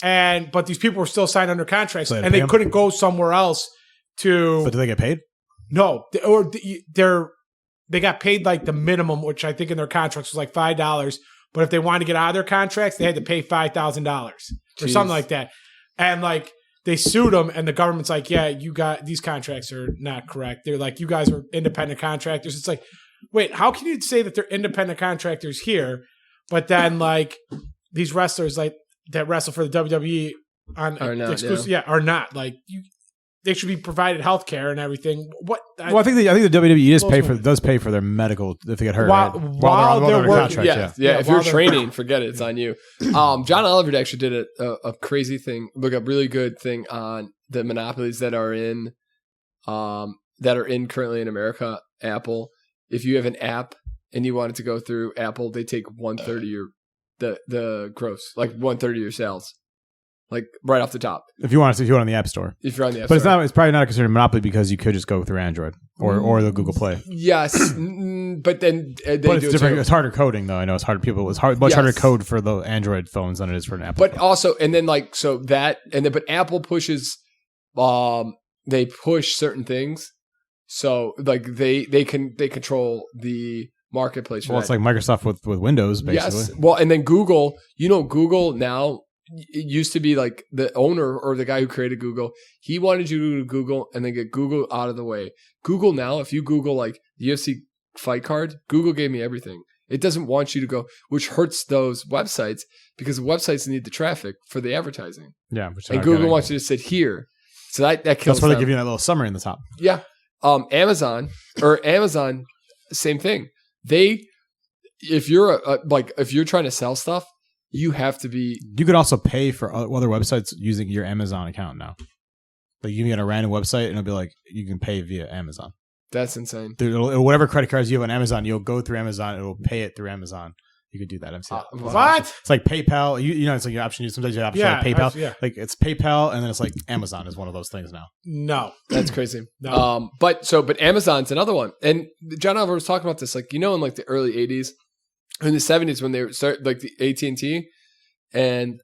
But these people were still signed under contracts, So and they couldn't go somewhere else to. But do they get paid? No, they got paid the minimum, which I think in their contracts was $5. But if they wanted to get out of their contracts, they had to pay $5,000 or something like that. And they sued them, and the government's like, yeah, you got these contracts are not correct. They're like, you guys are independent contractors. It's like, wait, how can you say that they're independent contractors here, but then these wrestlers that wrestle for the WWE on exclusive, are not they should be provided health care and everything. What? Well, I think the WWE does pay for their medical if they get hurt while they're under working. contract. Yeah. If you're training, forget it. It's on you. John Oliver actually did a crazy thing, a really good thing on the monopolies that are in currently in America. Apple. If you have an app and you want it to go through Apple, they take 1/3 of your the gross, 1/3 of your sales. Right off the top. If you want on the App Store. If you're on the App Store. But it's probably not considered a monopoly because you could just go through Android or the Google Play. Yes. But then it's different. It's harder coding though. I know it's hard. Much harder code for the Android phones than it is for an Apple. But phone. also, and then but Apple pushes, they push certain things. So they control the marketplace. Well, it's like Microsoft with Windows, basically. Yes. Well, and then Google, Google now, it used to be the owner or the guy who created Google, he wanted you to go to Google and then get Google out of the way. Google now, if you Google UFC fight card, Google gave me everything. It doesn't want you to go, which hurts those websites because the websites need the traffic for the advertising. Yeah. And Google wants you to sit here. So that kills That's why them. they give you that little summary in the top. Yeah. Amazon, same thing. If you're trying to sell stuff, you have to be. You could also pay for other websites using your Amazon account now. You can get a random website and it'll be you can pay via Amazon. That's insane. Whatever credit cards you have on Amazon, you'll go through Amazon. It'll pay it through Amazon. You could do that. What? It's like PayPal. It's your option. Sometimes you have option like PayPal. It's PayPal, and then it's Amazon is one of those things now. No, that's crazy. No. But Amazon's another one. And John Oliver was talking about this, in the early '80s, in the '70s when they started the AT&T, and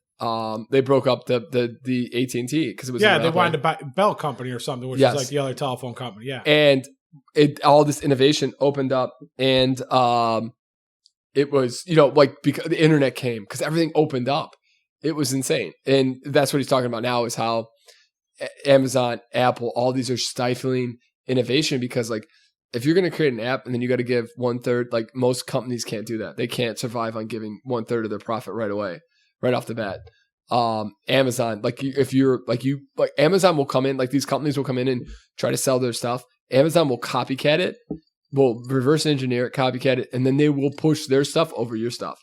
they broke up the AT&T because it was they wanted to buy Bell Company or something, which is the other telephone company. Yeah, and all this innovation opened up, and it was, because the internet came, because everything opened up. It was insane. And that's what he's talking about now is how Amazon, Apple, all these are stifling innovation because if you're going to create an app and then you got to give 1/3, most companies can't do that. They can't survive on giving 1/3 of their profit right away, right off the bat. Amazon, Amazon will come in, these companies will come in and try to sell their stuff. Amazon will copycat it. Will reverse engineer it, copycat it, and then they will push their stuff over your stuff.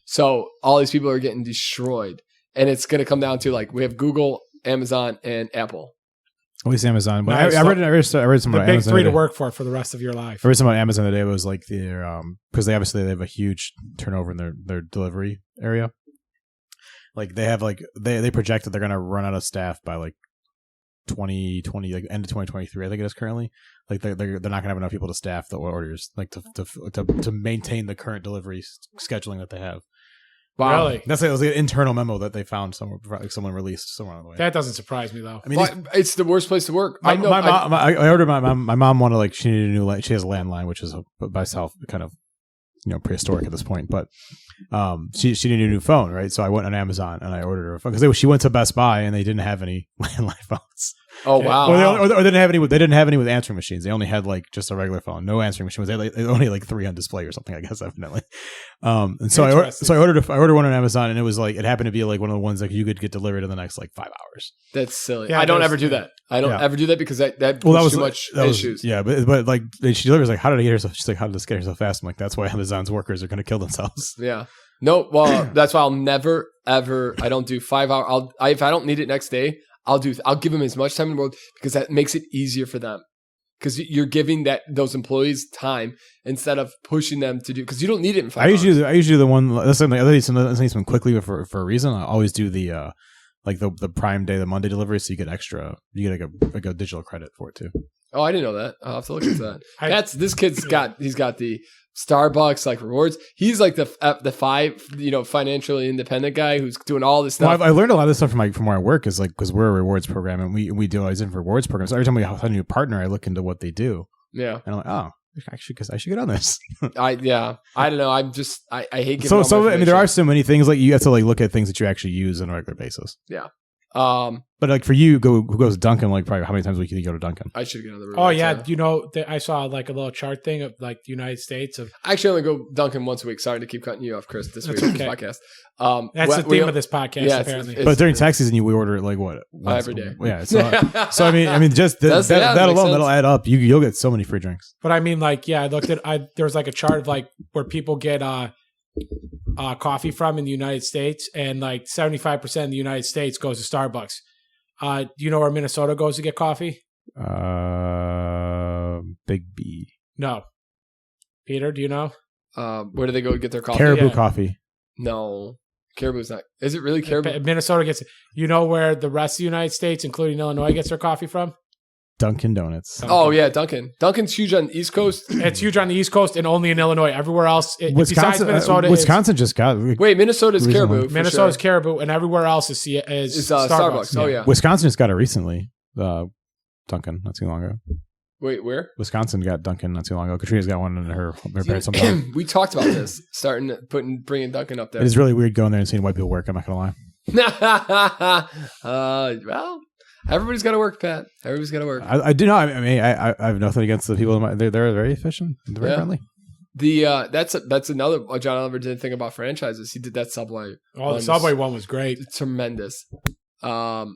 So all these people are getting destroyed. And it's going to come down to we have Google, Amazon, and Apple. At least Amazon. But I read some the big Amazon three to work for the rest of your life. I read some about Amazon today. It was their because they have a huge turnover in their delivery area. They have they project that they're going to run out of staff by 2020, end of 2023, I think it is currently. They're not gonna have enough people to staff the orders, to maintain the current delivery scheduling that they have. Wow, really? That's it was an internal memo that they found somewhere, someone released somewhere on the way. That doesn't surprise me though. I mean, it's the worst place to work. I ordered my mom wanted she needed a new she has a landline, which is by itself kind of prehistoric at this point, but she needed a new phone, right? So I went on Amazon and I ordered her a phone because she went to Best Buy and they didn't have any landline phones. Oh wow. Or they didn't have any. They didn't have any with answering machines. They only had like just a regular phone, no answering machines. They only had like 3 on display or something. I guess evidently. And so I ordered one on Amazon, and it was like it happened to be like one of the ones that you could get delivered in the next like 5 hours. That's silly. Yeah, I don't ever do that. I don't ever do that because that was too much issues. But like she delivers like, how did I get her so? She's like, how did this get her so fast? I'm like, that's why Amazon's workers are going to kill themselves. Yeah. No, well, that's why I'll never ever. I don't do 5 hour. If I don't need it next day, I'll give them as much time in the world because that makes it easier for them. Because you're giving those employees time instead of pushing them to do. Because you don't need it in 5 hours. I usually do the one. That's something. I need something quickly for a reason. I always do the like the Prime Day, the Monday delivery, so you get extra. You get like a digital credit for it too. Oh, I didn't know that. I'll have to look into that. This kid's got the Starbucks like rewards. He's like the financially independent guy who's doing all this stuff. Well, I learned a lot of this stuff from where I work is like because we're a rewards program and we do always in for rewards programs. So every time we have a new partner, I look into what they do. Yeah, and I'm like, oh, actually, because I should get on this. I don't know. I'm just I hate giving. So I mean, there are so many things like you have to like look at things that you actually use on a regular basis. Yeah. But like for you, who goes to Dunkin'? Like probably how many times a week do you go to Dunkin'? I should get on the rewards. Oh yeah, I saw like a little chart thing of like the United States of. I actually only go Dunkin' once a week. Sorry to keep cutting you off, Chris. This week's podcast. That's the theme of this podcast, apparently. But during tax season, we order it like what? Every day. Yeah. So I mean, just that alone, that'll add up. You'll get so many free drinks. But I mean, like, yeah, I looked at. There was like a chart of like where people get coffee from in the United States, and like 75% of the United States goes to Starbucks. Do you know where Minnesota goes to get coffee? Big B. No. Peter, do you know? Where do they go to get their coffee? Caribou Coffee. No. Caribou's not. Is it really Caribou? Minnesota gets it. You know where the rest of the United States, including Illinois, gets their coffee from? Dunkin' Donuts. Oh, yeah, Dunkin'. Dunkin's huge on the East Coast. It's huge on the East Coast and only in Illinois. Everywhere else, besides Minnesota, Wisconsin just got. Wait, Minnesota's Caribou. Minnesota's Caribou, and everywhere else is Starbucks. Oh, yeah. Wisconsin just got it recently. Dunkin' not too long ago. Wait, where? Wisconsin got Dunkin' not too long ago. Katrina's got one in her parents' hometown. We talked about this, bringing Dunkin' up there. It is really weird going there and seeing white people work. I'm not gonna lie. Well. Everybody's got to work, Pat. Everybody's got to work. I do not. I mean, I have nothing against the people. They're very efficient. They're very friendly. That's another John Oliver did thing about franchises. He did that Subway. Oh, the Subway one was great. Tremendous. But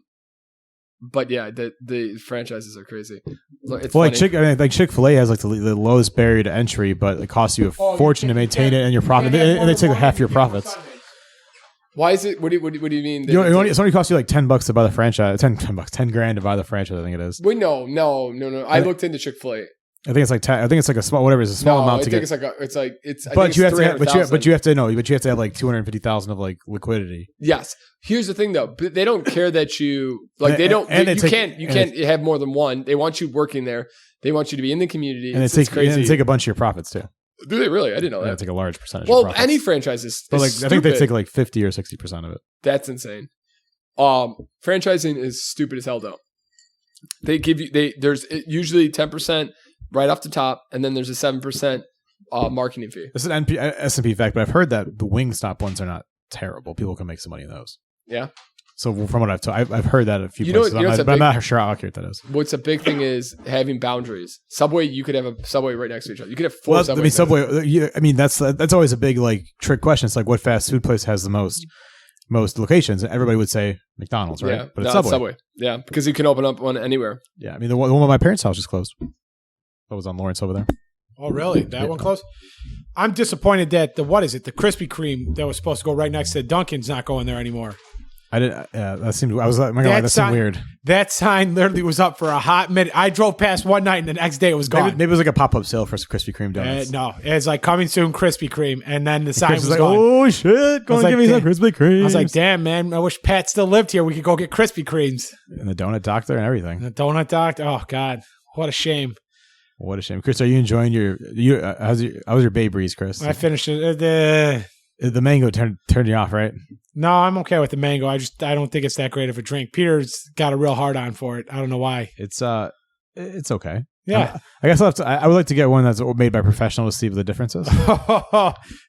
yeah, the franchises are crazy. It's like Chick-fil-A has like the lowest barrier to entry, but it costs you a fortune to maintain it and your profit, and they take half your profits. Why is it? What do you mean? It only costs you like $10 to buy the franchise. $10,000 to buy the franchise. I think it is. Wait, no. I looked into Chick-fil-A. I think it's like I think it's like a small whatever. It's a small amount to get. But you have to have like 250,000 of like liquidity. Yes. Here's the thing though. They don't care that you like. They don't. You can't have more than one. They want you working there. They want you to be in the community. And it's crazy. And they take a bunch of your profits too. Do they really? I didn't know that. They take a large percentage. Well, any franchise is but like stupid. I think they take like 50 or 60% of it. That's insane. Franchising is stupid as hell though. They give you there's usually 10% right off the top, and then there's a 7% marketing fee. This is an S&P fact, but I've heard that the Wingstop ones are not terrible. People can make some money in those. Yeah. So from what I've heard that a few places, but I'm not sure how accurate that is. What's a big thing is having boundaries. Subway, you could have a Subway right next to each other. You could have four Subways. I mean, Subway. I mean, that's always a big like trick question. It's like what fast food place has the most locations? And everybody would say McDonald's, right? Yeah, but it's Subway. Yeah, because you can open up one anywhere. Yeah, I mean the one at my parents' house just closed. That was on Lawrence over there. Oh, really? That one closed? I'm disappointed that the Krispy Kreme that was supposed to go right next to Dunkin's not going there anymore. I didn't. That seemed. I was like, my God, that seemed weird. That sign literally was up for a hot minute. I drove past one night, and the next day it was gone. Maybe it was like a pop-up sale for Krispy Kreme donuts. No, it's like coming soon Krispy Kreme, and then the sign was like, gone. Oh shit! Go and give me some Krispy Kreme. I was like, damn man, I wish Pat still lived here. We could go get Krispy Kremes. And the donut doctor and everything. The donut doctor. Oh God, what a shame. What a shame, Chris. Are you enjoying how was your Bay Breeze, Chris? I finished it. The mango turned you off, right? No, I'm okay with the mango. I don't think it's that great of a drink. Peter's got a real hard on for it. I don't know why. It's okay. Yeah. I guess I would like to get one that's made by professionals to see what the difference is.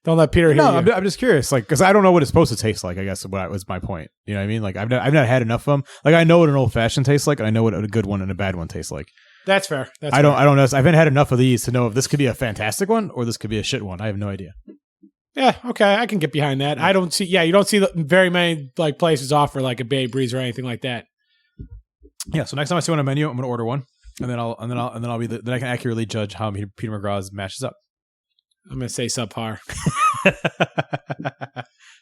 Don't let Peter hear No, you. I'm just curious, like, because I don't know what it's supposed to taste like. I guess what was my point. You know what I mean? Like, I've not had enough of them. Like, I know what an old fashioned tastes like, and I know what a good one and a bad one tastes like. That's fair. I don't know. I haven't had enough of these to know if this could be a fantastic one or this could be a shit one. I have no idea. Yeah, okay, I can get behind that. I don't see. Yeah, you don't see very many like places offer like a Bay Breeze or anything like that. Yeah. So next time I see one on a menu, I'm going to order one, and then I'll be then I can accurately judge how Peter McGraw's matches up. I'm going to say subpar.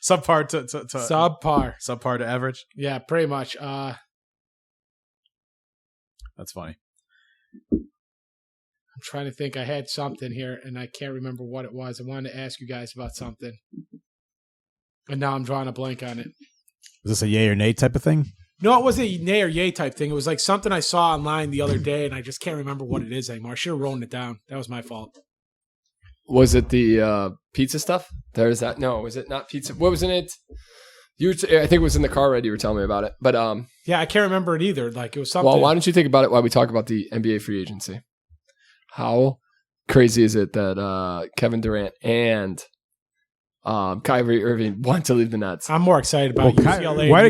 Subpar to subpar to average. Yeah, pretty much. That's funny. I'm trying to think. I had something here, and I can't remember what it was. I wanted to ask you guys about something, and now I'm drawing a blank on it. Is this a yay or nay type of thing? No, it wasn't a nay or yay type thing. It was like something I saw online the other day, and I just can't remember what it is anymore. I should have written it down. That was my fault. Was it the pizza stuff? There's that. No, was it not pizza? What was in it? I think it was in the car ride. You were telling me about it, but yeah, I can't remember it either. Like it was something. Well, why don't you think about it while we talk about the NBA free agency? How crazy is it that Kevin Durant and Kyrie Irving want to leave the Nets? I'm more excited about UCLA. Why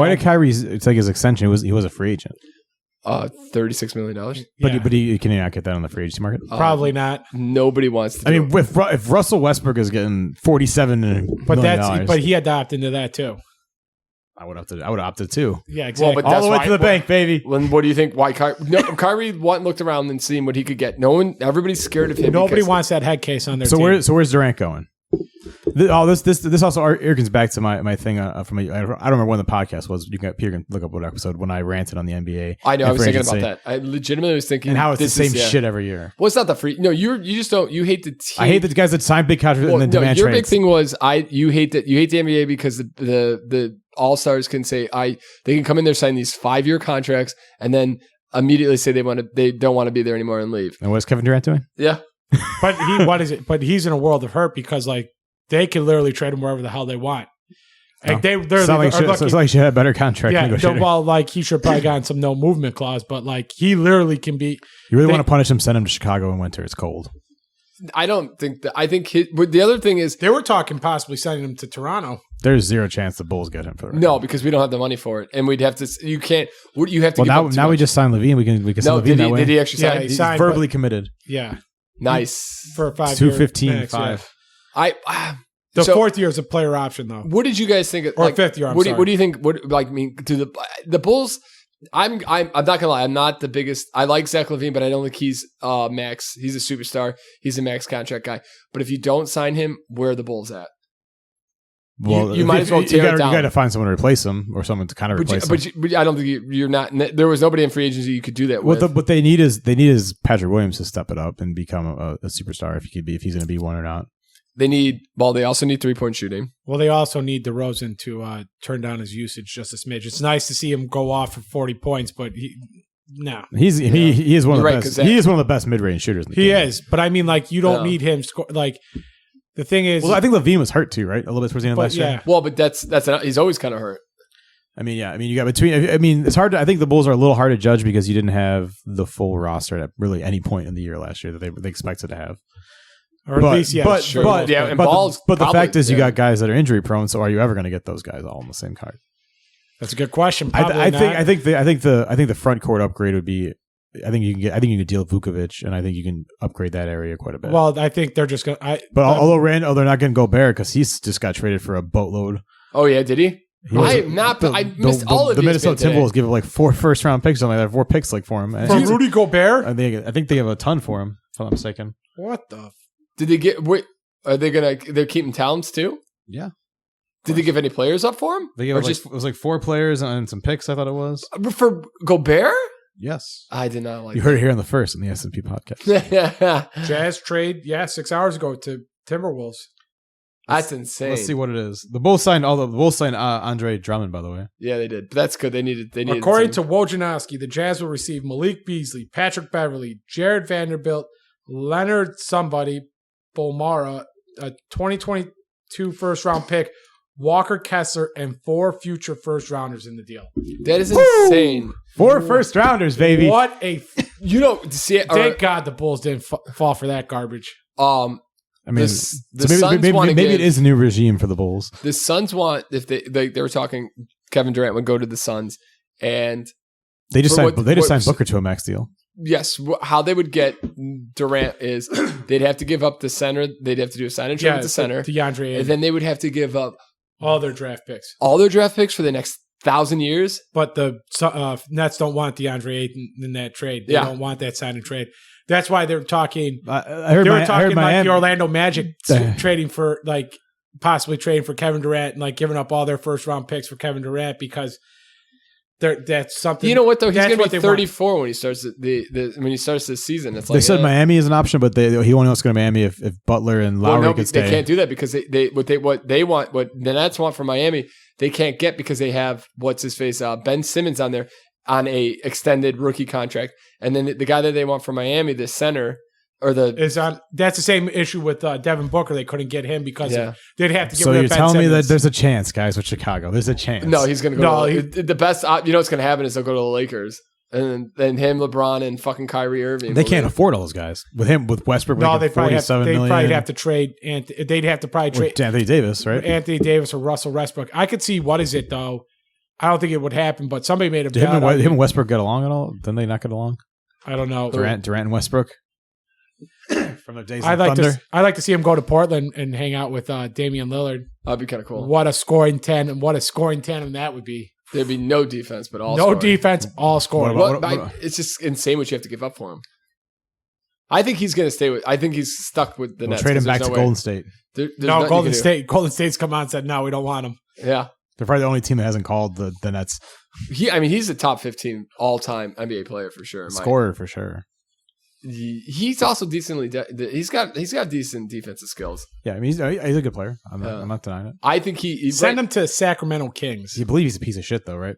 did Kyrie take his extension? He was a free agent. $36 million. But he can not get that on the free agency market. Probably not. Nobody wants to. I mean, if Russell Westbrook is getting $47 million, but he had to opt into that too. I would have opted too. Yeah, exactly. Well, but all the way to the bank, baby. What do you think? Why Kyrie looked around and seen what he could get. Everybody's scared of him. Nobody wants that head case on their team. Where's Durant going? This also irkens back to my thing from I don't remember when the podcast was. Peter can look up what episode when I ranted on the NBA. I know. I was thinking about that. I legitimately was thinking, and how it's the same shit every year. Well, it's not the free. No, you just don't. You hate the team. I hate the guys that sign big contracts and then demand your trades. Big thing was you hate the NBA because the all stars can say they can come in there, sign these 5-year contracts, and then immediately say they don't want to be there anymore and leave. And what is Kevin Durant doing? Yeah, But he's in a world of hurt because like. They can literally trade him wherever the hell they want. Like it's like she had a better contract. Yeah, well, like he should probably gotten some no movement clause, but like he literally can be. You really want to punish him? Send him to Chicago in winter. It's cold. I don't think that. I think the other thing is they were talking possibly sending him to Toronto. There's zero chance the Bulls get him for the record. No, because we don't have the money for it, and we'd have to. You can't. You have to. Well, now we just signed Levine. We can send Levine that way. Did he actually sign? He signed, verbally committed. Yeah, nice for a 5 year 215 5. Yeah. The 4th year is a player option, though. What did you guys think? Or 5th year. What do you think? Do the Bulls? I'm not gonna lie. I'm not the biggest. I like Zach LaVine, but I don't think he's max. He's a superstar. He's a max contract guy. But if you don't sign him, where are the Bulls at? Well, you might as well tear it down. You got to find someone to replace him or someone to kind of replace him. But I don't think you're not. There was nobody in free agency you could do that with. What they need is Patrick Williams to step it up and become a superstar if he's going to be one or not. They also need 3-point shooting. Well, they also need DeRozan to turn down his usage just a smidge. It's nice to see him go off for 40 points, but he is one of the best. He is one of the best mid-range shooters in the game. He is, but I mean, like, you don't need him score. Like, the thing is, well, I think LaVine was hurt too, right? A little bit towards the end of last year. Well, but he's always kind of hurt. You got between. It's hard to. I think the Bulls are a little hard to judge because you didn't have the full roster at really any point in the year last year that they expected to have. Or at least, yeah. But the fact is, you got guys that are injury prone. So are you ever going to get those guys all on the same card? That's a good question. I think the front court upgrade would be. I think you can deal Vukovic, and I think you can upgrade that area quite a bit. Well, I think they're just going to. Although they're not going to go Gobert because he's just got traded for a boatload. Oh yeah, did he? I missed all of the Minnesota Timberwolves give like 4 first-round picks, something like that, 4 picks like for him. For Rudy Gobert? I think they have a ton for him, if I'm not mistaken. What the? Did they get? Wait, are they gonna? They're keeping Towns too? Yeah. Did they give any players up for him? They gave it was like 4 players and some picks. I thought it was for Gobert. Yes, I did not like. You heard it here on the S&P podcast. Jazz trade, 6 hours ago to Timberwolves. That's insane. Let's see what it is. The Bulls signed Andre Drummond, by the way. Yeah, they did. But that's good. They needed. According to Wojnarowski, the Jazz will receive Malik Beasley, Patrick Beverly, Jared Vanderbilt, Leonard somebody, Bolmara, a 2022 first-round pick, Walker Kessler, and 4 future first rounders in the deal. That is insane. 4 first rounders, baby. What a See it. thank God the Bulls didn't fall for that garbage. I mean, Suns maybe it is a new regime for the Bulls. The Suns want, if they were talking, Kevin Durant would go to the Suns, and they just signed Booker to a max deal. Yes, how they would get Durant is they'd have to give up the center. They'd have to do a sign and trade with the center, DeAndre, and then they would have to give up all their draft picks for the next 1,000 years. But the Nets don't want DeAndre Ayton in that trade. They don't want that sign and trade. That's why they're talking. I heard the Orlando Magic trading for possibly trading for Kevin Durant and giving up all their first round picks for Kevin Durant because that's something. You know what though? He's going to be 34 want. when he starts when he starts this season. It's they said Miami is an option, but he only wants to go to Miami if Butler and Lowry could stay. They can't do that because what the Nets want from Miami, they can't get because they have Ben Simmons on there on a extended rookie contract, and then the guy that they want from Miami, the center. That's the same issue with Devin Booker. They couldn't get him because they'd have to give. So you're telling me Simmons. that there's a chance, guys, with Chicago. There's a chance. No, he's going to go. The best. You know what's going to happen is they'll go to the Lakers, and then him, LeBron, and fucking Kyrie Irving. They can't afford all those guys with Westbrook. No, they probably have to trade. They'd have to probably trade Anthony Davis, right? Anthony Davis or Russell Westbrook. I could see what is it though. I don't think it would happen, but somebody made a bet. Him and Westbrook get along at all? Didn't they not get along? I don't know. Durant and Westbrook. From their days in Thunder. I'd like to see him go to Portland and hang out with Damian Lillard. That'd be kind of cool. What a scoring tandem that would be. There'd be no defense, but all no defense, all scoring. It's just insane what you have to give up for him. I think he's going to stay with. I think he's stuck with the Nets. Trade him back to Golden State. Golden State. Golden State's come out and said, "No, we don't want him." Yeah, they're probably the only team that hasn't called the Nets. He's a top 15 all-time NBA player for sure. Scorer for sure. He's also decently. He's got decent defensive skills. Yeah, I mean he's a good player. I'm not denying it. I think he send him to Sacramento Kings. You believe he's a piece of shit though, right?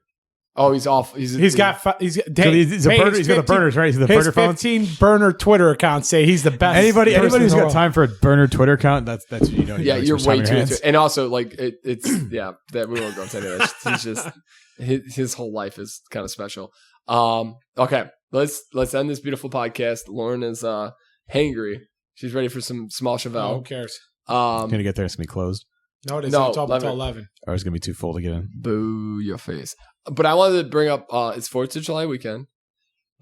Oh, he's awful. He's got the burners, right? He's the burner phone. 15 burner Twitter accounts say he's the best. Anybody who's got time for a burner Twitter account, that's what you know. Yeah, you're way too into it. And also, it's that we won't go into that. He's just his whole life is kind of special. Okay, let's end this beautiful podcast. Lauren is hangry. She's ready for some small Chevelle. Who cares? Gonna get there. It's gonna be closed. No, it isn't. No, it's open until 11. Or it's gonna be too full to get in. Boo your face. But I wanted to bring up it's 4th of July weekend.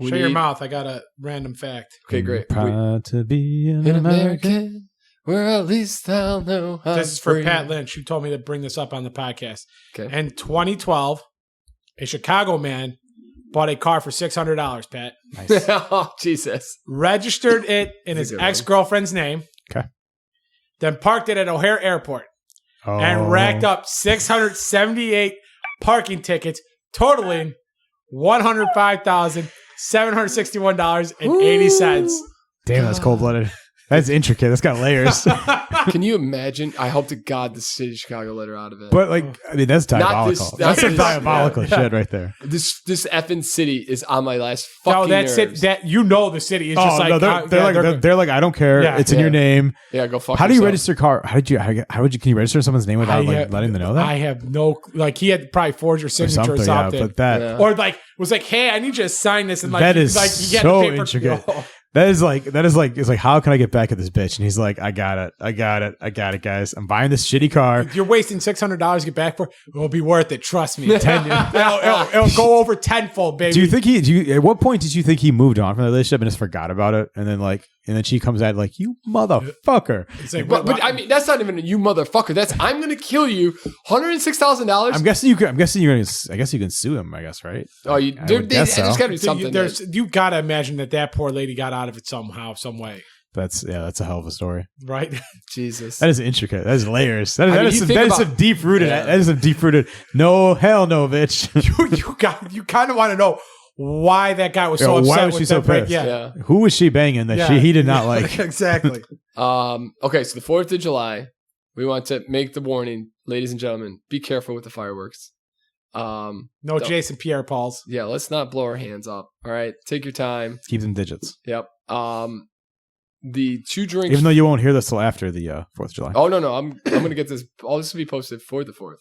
Shut your mouth. I got a random fact. Okay, great. Proud to be an American. Where at least I'll know. This is for Pat Lynch, who told me to bring this up on the podcast. Okay. In 2012, a Chicago man bought a car for $600, Pat. Nice. Oh, Jesus. Registered it in his ex-girlfriend's name. Okay. Then parked it at O'Hare Airport. And racked up 678 parking tickets, totaling $105,761.80. Damn, that's cold-blooded. That's intricate. That's got layers. Can you imagine? I hope to God the city of Chicago let her out of it. But that's diabolical. That's some diabolical shit right there. This effing city is on my last fucking nerves. The city is just they're like, I don't care. Yeah, it's in your name. Yeah, go fuck. How do you register a car? Can you register someone name without letting them know that? I have no he had probably forged your signature or something. Yeah, but that or was like, hey, I need you to sign this and that is so intricate. That is like it's like, how can I get back at this bitch? And he's like, I got it, guys. I'm buying this shitty car. You're wasting $600 to get back for it. It'll be worth it. Trust me. It'll go over tenfold, baby. Do you think at what point did you think he moved on from the relationship and just forgot about it? And then she comes out like, you motherfucker. But I mean, that's not even a you motherfucker. That's I'm gonna kill you. $106,000. I'm guessing you're gonna. I guess you can sue him. I guess, right? Oh, there's gotta be something. You gotta imagine that poor lady got out of it somehow, some way. That's a hell of a story, right? Jesus, that is intricate. That is layers. That is some deep rooted. Yeah. That is some deep rooted. No, hell no, bitch. you kind of want to know why that guy was so upset. Why was she so pissed? Yeah. Who was she banging that he did not like? Exactly. Okay, so the 4th of July, we want to make the warning, ladies and gentlemen, be careful with the fireworks. No Jason Pierre-Pauls. Yeah, let's not blow our hands up. All right, take your time. Let's keep them digits. Yep. the 2 drinks. Even though you won't hear this till after the 4th of July. Oh, no. I'm going to get this. All this will be posted for the 4th.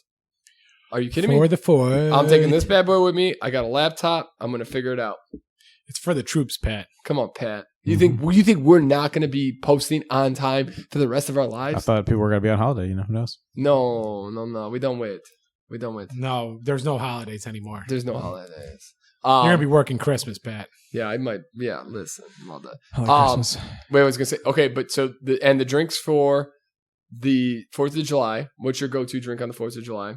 Are you kidding me? For the 4th. I'm taking this bad boy with me. I got a laptop. I'm going to figure it out. It's for the troops, Pat. Come on, Pat. You think we're not going to be posting on time for the rest of our lives? I thought people were going to be on holiday. Who knows? No. We don't wait. No, there's no holidays anymore. There's no holidays. You're going to be working Christmas, Pat. Yeah, I might. Yeah, listen. Well done. I like Christmas. Wait, I was going to say, okay, but so, the drinks for the 4th of July, what's your go-to drink on the 4th of July?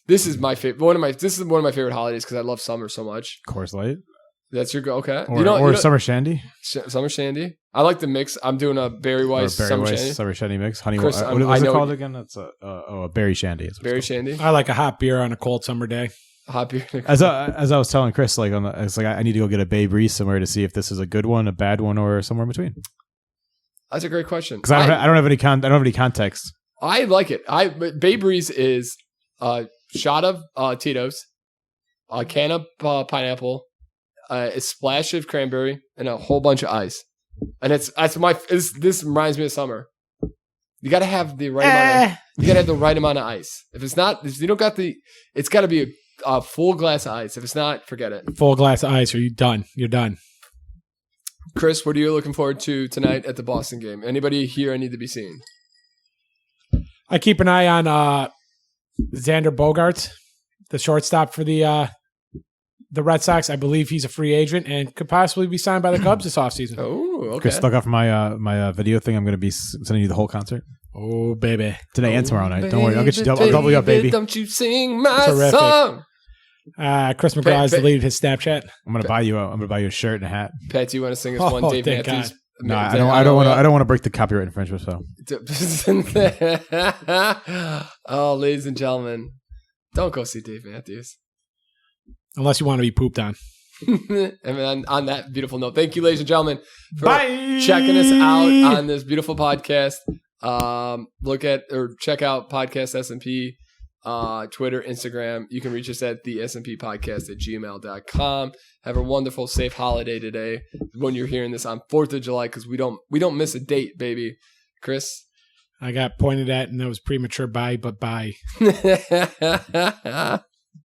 This is my favorite. This is one of my favorite holidays because I love summer so much. Coors Light. That's your go. Okay. Or summer shandy. Summer shandy. I like the mix. I'm doing a Berry Weiss summer shandy mix. Honey. Chris, what is it called again? That's a berry shandy. Berry shandy. I like a hot beer on a cold summer day. Hot beer. As I was telling Chris, it's like I need to go get a Babe Ruth somewhere to see if this is a good one, a bad one, or somewhere in between. That's a great question. Because I don't have any context. I like it. Babe Ruth is a shot of Tito's, a can of pineapple, a splash of cranberry, and a whole bunch of ice. And this reminds me of summer. You got to have the right amount of, you got to have the right amount of ice. If you don't got it's got to be a full glass of ice. If it's not, forget it. Full glass of ice, or you're done. You're done. Chris, what are you looking forward to tonight at the Boston game? Anybody here I need to be seeing? I keep an eye on Xander Bogaerts, the shortstop for the Red Sox. I believe he's a free agent and could possibly be signed by the Cubs this offseason. Oh, okay. Chris, look out for my video thing. I'm going to be sending you the whole concert. Oh, baby. Today and tomorrow night. Don't worry. I'll get you. I'll double you up, baby. Don't you sing my Terrific. Song. Chris McGraw has deleted his Snapchat. I'm going to buy you a shirt and a hat. Pat, do you want to sing us one Dave Matthews? God. No, I don't want to break the copyright infringement. So. Oh, ladies and gentlemen, don't go see Dave Matthews. Unless you want to be pooped on. And then on that beautiful note, thank you, ladies and gentlemen, for Bye. checking us out on this beautiful podcast. Check out Podcast SMP, Twitter, Instagram. You can reach us at the SMP podcast at gmail.com. Have a wonderful, safe holiday today when you're hearing this on 4th of July, because we don't miss a date, baby. Chris? I got pointed at and that was premature bye, but bye.